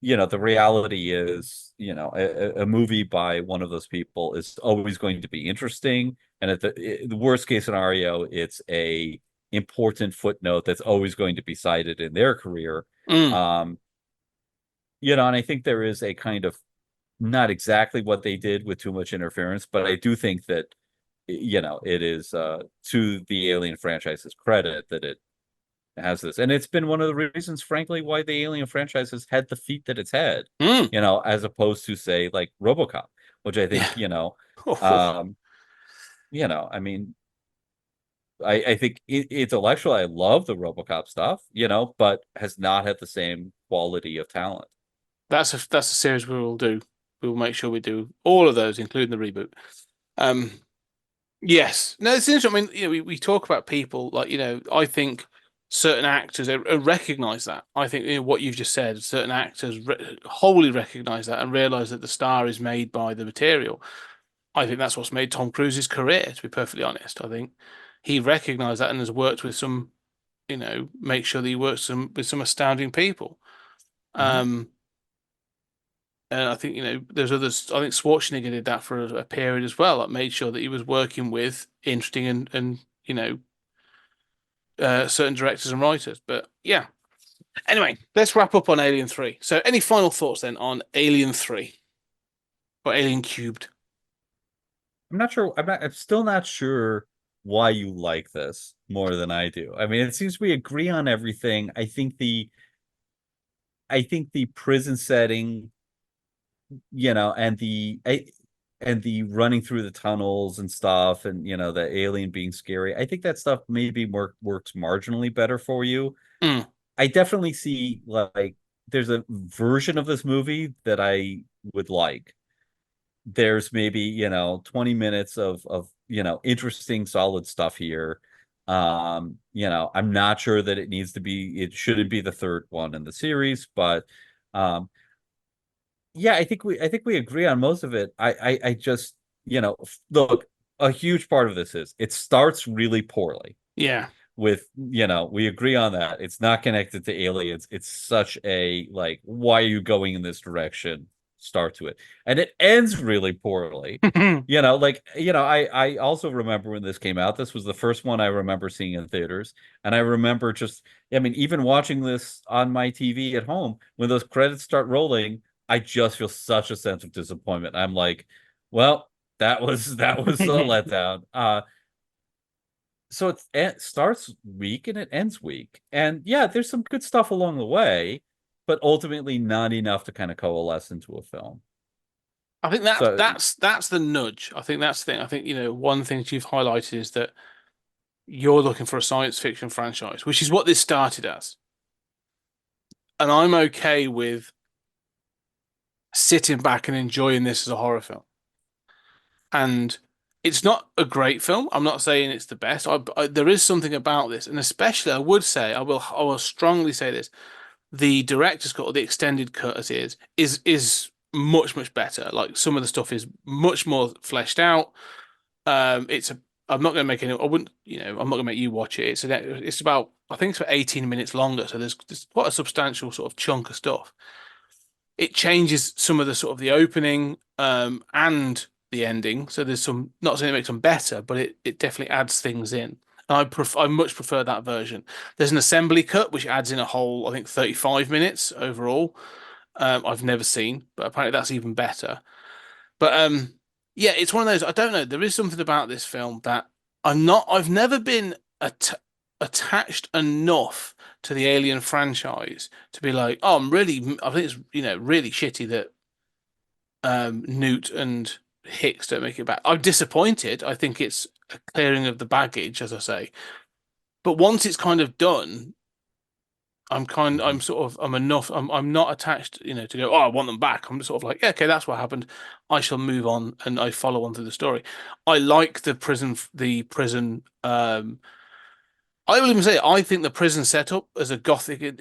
the reality is, a movie by one of those people is always going to be interesting. And at the worst case scenario, it's a important footnote that's always going to be cited in their career. Mm. And I think there is a kind of, not exactly what they did with too much interference, but I do think that, it is to the Alien franchise's credit that it has this. And it's been one of the reasons, frankly, why the Alien franchise has had the feat that it's had, Mm. as opposed to, say, like RoboCop, which I think, I mean, I think intellectually, I love the RoboCop stuff, but has not had the same quality of talent. That's a series we will do. We will make sure we do all of those, including the reboot. Yes. No, it's interesting. I mean, we talk about people like, I think certain actors recognize that. I think what you've just said, certain actors wholly recognize that and realize that the star is made by the material. I think that's what's made Tom Cruise's career, to be perfectly honest. I think he recognized that and has worked with some, make sure that he works with some astounding people. And I think, there's others. I think Schwarzenegger did that for a period as well. That made sure that he was working with interesting and certain directors and writers. But yeah. Anyway, let's wrap up on Alien 3. So, any final thoughts then on Alien 3 or Alien Cubed? I'm not sure. I'm still not sure why you like this more than I do. I mean, it seems we agree on everything. I think the prison setting, and the running through the tunnels and stuff, and the alien being scary. I think that stuff maybe works marginally better for you. I definitely see, like, there's a version of this movie that I would like, there's maybe 20 minutes of interesting solid stuff here. I'm not sure that it shouldn't be the third one in the series, but yeah, I think we agree on most of it. I just, look, a huge part of this is it starts really poorly Yeah. with, we agree on that. It's not connected to aliens. It's such a, like, why are you going in this direction start to it. And it ends really poorly. I also remember when this came out, this was the first one I remember seeing in theaters. And I remember even watching this on my TV at home, when those credits start rolling, I just feel such a sense of disappointment. I'm like, well, that was a letdown. So it starts weak and it ends weak. And yeah, there's some good stuff along the way, but ultimately not enough to kind of coalesce into a film. I think So that's the nudge. I think that's the thing. I think, one thing that you've highlighted is that you're looking for a science fiction franchise, which is what this started as. And I'm okay with sitting back and enjoying this as a horror film. And it's not a great film. I'm not saying it's the best. There is something about this, and especially I would say I will strongly say this: the director's cut or the extended cut as is much better. Like, some of the stuff is much more fleshed out. It's a I'm not going to make any. I wouldn't. I'm not going to make you watch it. It's about, I think it's about 18 minutes longer. So there's quite a substantial sort of chunk of stuff. It changes some of the sort of the opening and the ending. So there's some, not saying it makes them better, but it definitely adds things in. And I much prefer that version. There's an assembly cut which adds in a whole, I think, 35 minutes overall. I've never seen, but apparently that's even better. But yeah, it's one of those. I don't know. There is something about this film that I've never been attached enough to the Alien franchise to be like, oh, I think it's really shitty that Newt and Hicks don't make it back. I'm disappointed. I think it's a clearing of the baggage, as I say. But once it's kind of done, I'm not attached, to go, oh, I want them back. I'm sort of like, yeah, okay, that's what happened. I shall move on and I follow on through the story. I like the prison. I will even say, I think the prison setup as a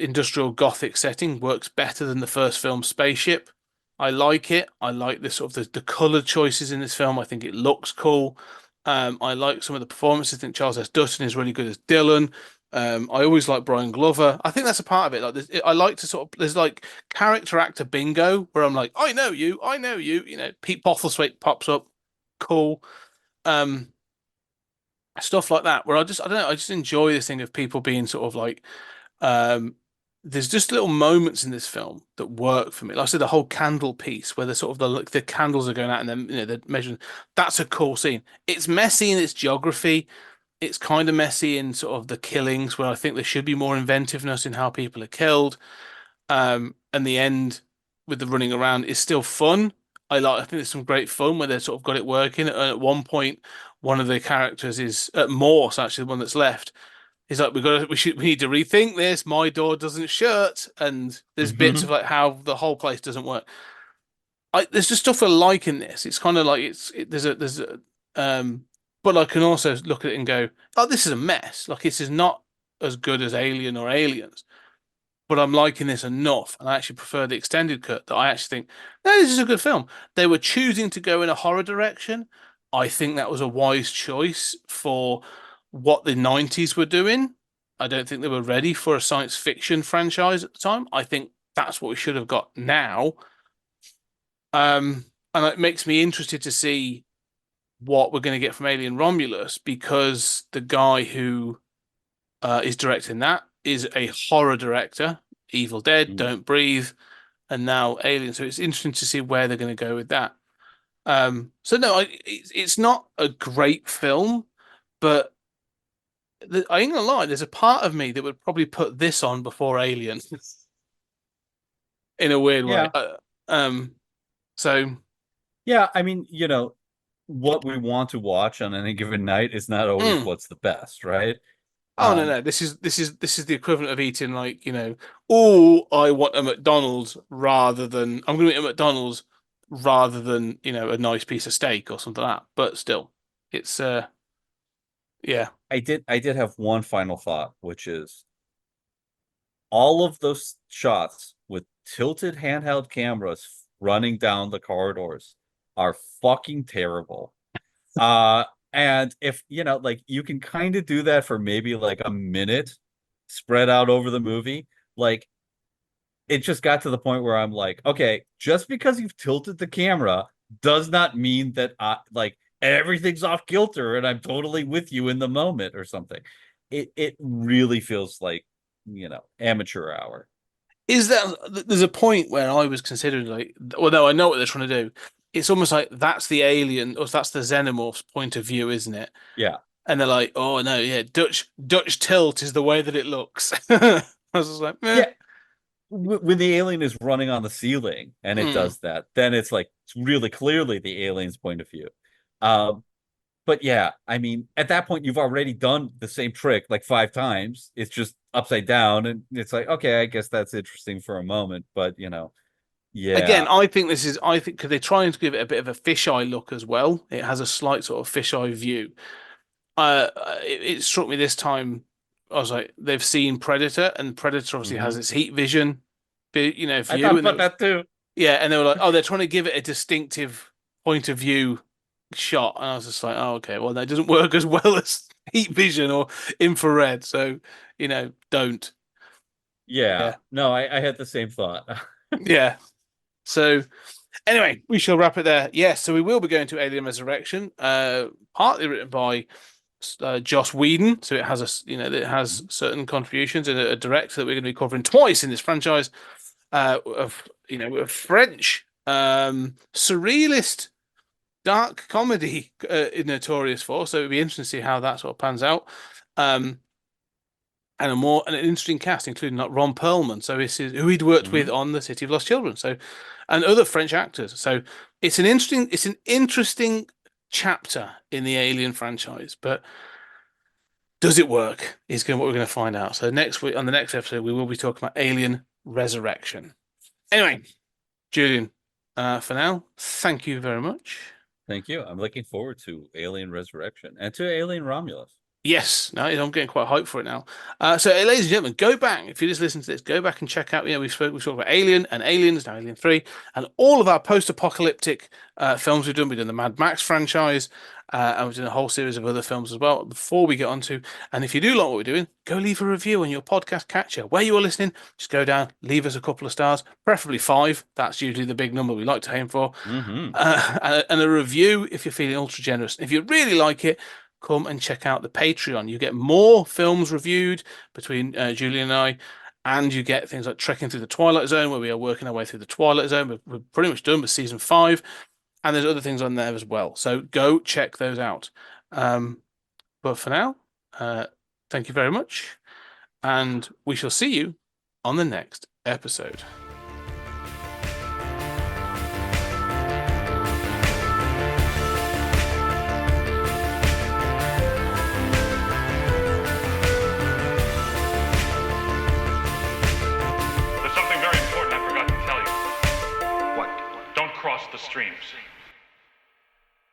industrial gothic setting works better than the first film, Spaceship. I like it. I like the sort of the color choices in this film. I think it looks cool. I like some of the performances. I think Charles S. Dutton is really good as Dylan. I always like Brian Glover. I think that's a part of it. Like, I like to sort of, there's like character actor bingo where I'm like, I know you, I know you. Pete Postlethwaite pops up, cool. Um, Stuff like that where I don't know, I just enjoy this thing of people being sort of like, um, there's just little moments in this film that work for me. Like I said, the whole candle piece where the sort of the candles are going out and then they're measuring. That's a cool scene. It's messy in its geography. It's kind of messy in sort of the killings where I think there should be more inventiveness in how people are killed. And the end with the running around is still fun. I think there's some great fun where they've sort of got it working. And at one point, one of the characters is Morse, actually, the one that's left. He's like, we need to rethink this. My door doesn't shut, and there's bits of like how the whole place doesn't work. There's just stuff I like in this. It's kind of like but I can also look at it and go, oh, this is a mess. Like, this is not as good as Alien or Aliens, but I'm liking this enough, and I actually prefer the extended cut that I actually think, no, this is a good film. They were choosing to go in a horror direction. I think that was a wise choice for what the 90s were doing. I don't think they were ready for a science fiction franchise at the time. I think that's what we should have got now. And it makes me interested to see what we're going to get from Alien Romulus, because the guy who is directing that is a horror director. Evil Dead, Don't Breathe, and now Alien. So it's interesting to see where they're going to go with that. So no, it's not a great film, but I ain't gonna lie. There's a part of me that would probably put this on before Alien, in a weird way. Yeah. So Yeah, I mean, what we want to watch on any given night is not always what's the best, right? oh no, this is the equivalent of eating, like, oh, I want a McDonald's rather than I'm gonna eat a McDonald's rather than, you know, a nice piece of steak or something like that. But still, it's yeah. I did have one final thought, which is all of those shots with tilted handheld cameras running down the corridors are fucking terrible. Uh, and if you know, like you can kind of do that for maybe like a minute spread out over the movie. Like it just got to the point where I'm like, okay, just because you've tilted the camera does not mean that like everything's off kilter and I'm totally with you in the moment or something. It really feels like, you know, amateur hour. Is that there's a point where I was considering like, well, no, I know what they're trying to do. It's almost like that's the alien, or that's the xenomorph's point of view, isn't it? Yeah. And they're like, oh no, yeah, Dutch tilt is the way that it looks. I was just like, Yeah. When the alien is running on the ceiling and it Mm. does that, then it's like it's really clearly the alien's point of view. Um, but yeah, I mean, at that point, you've already done the same trick like 5 times. It's just upside down, and it's like, okay, I guess that's interesting for a moment, but you know, Again, yeah. I think this is, I think, because they're trying to give it a bit of a fisheye look as well. It has a slight sort of fisheye view. It struck me this time. I was like, they've seen Predator, and Predator obviously has Mhm. its heat vision, you know, I thought view, and about that too. yeah, and they were like, oh, they're trying to give it a distinctive point of view shot, and I was just like, oh, okay, well, that doesn't work as well as heat vision or infrared, so you know, don't. Yeah, Yeah, no, I had the same thought. yeah. So anyway, we shall wrap it there. Yes, so we will be going to Alien Resurrection, partly written by Joss Whedon. So it has you know, it has certain contributions and a director that we're going to be covering twice in this franchise. Of you know, a French surrealist dark comedy notorious for. So it'd be interesting to see how that sort of pans out. Um, and an interesting cast, including like Ron Perlman. So this is who he'd worked with Mhm. on The City of Lost Children. So and other French actors. So it's an interesting chapter in the Alien franchise. But does it work? Is going what we're going to find out. So next week on the next episode, we will be talking about Alien Resurrection. Anyway, Julian, for now, thank you very much. Thank you. I'm looking forward to Alien Resurrection and to Alien Romulus. Yes, no, I'm getting quite hyped for it now. So, ladies and gentlemen, go back if you just listen to this. Go back and check out. You know, we talked about Alien and Aliens, now Alien 3, and all of our post-apocalyptic films we've done. We've done the Mad Max franchise, and we've done a whole series of other films as well. Before we get on to, and if you do like what we're doing, go leave a review on your podcast catcher where you are listening. Just go down, leave us a couple of stars, preferably 5. That's usually the big number we like to aim for. Mm-hmm. And a review if you're feeling ultra generous. If you really like it, come and check out the Patreon. You get more films reviewed between Julian and I, and you get things like Trekking Through the Twilight Zone, where we are working our way through the Twilight Zone. We're pretty much done with season 5, and there's other things on there as well. So go check those out. But for now, thank you very much, and we shall see you on the next episode.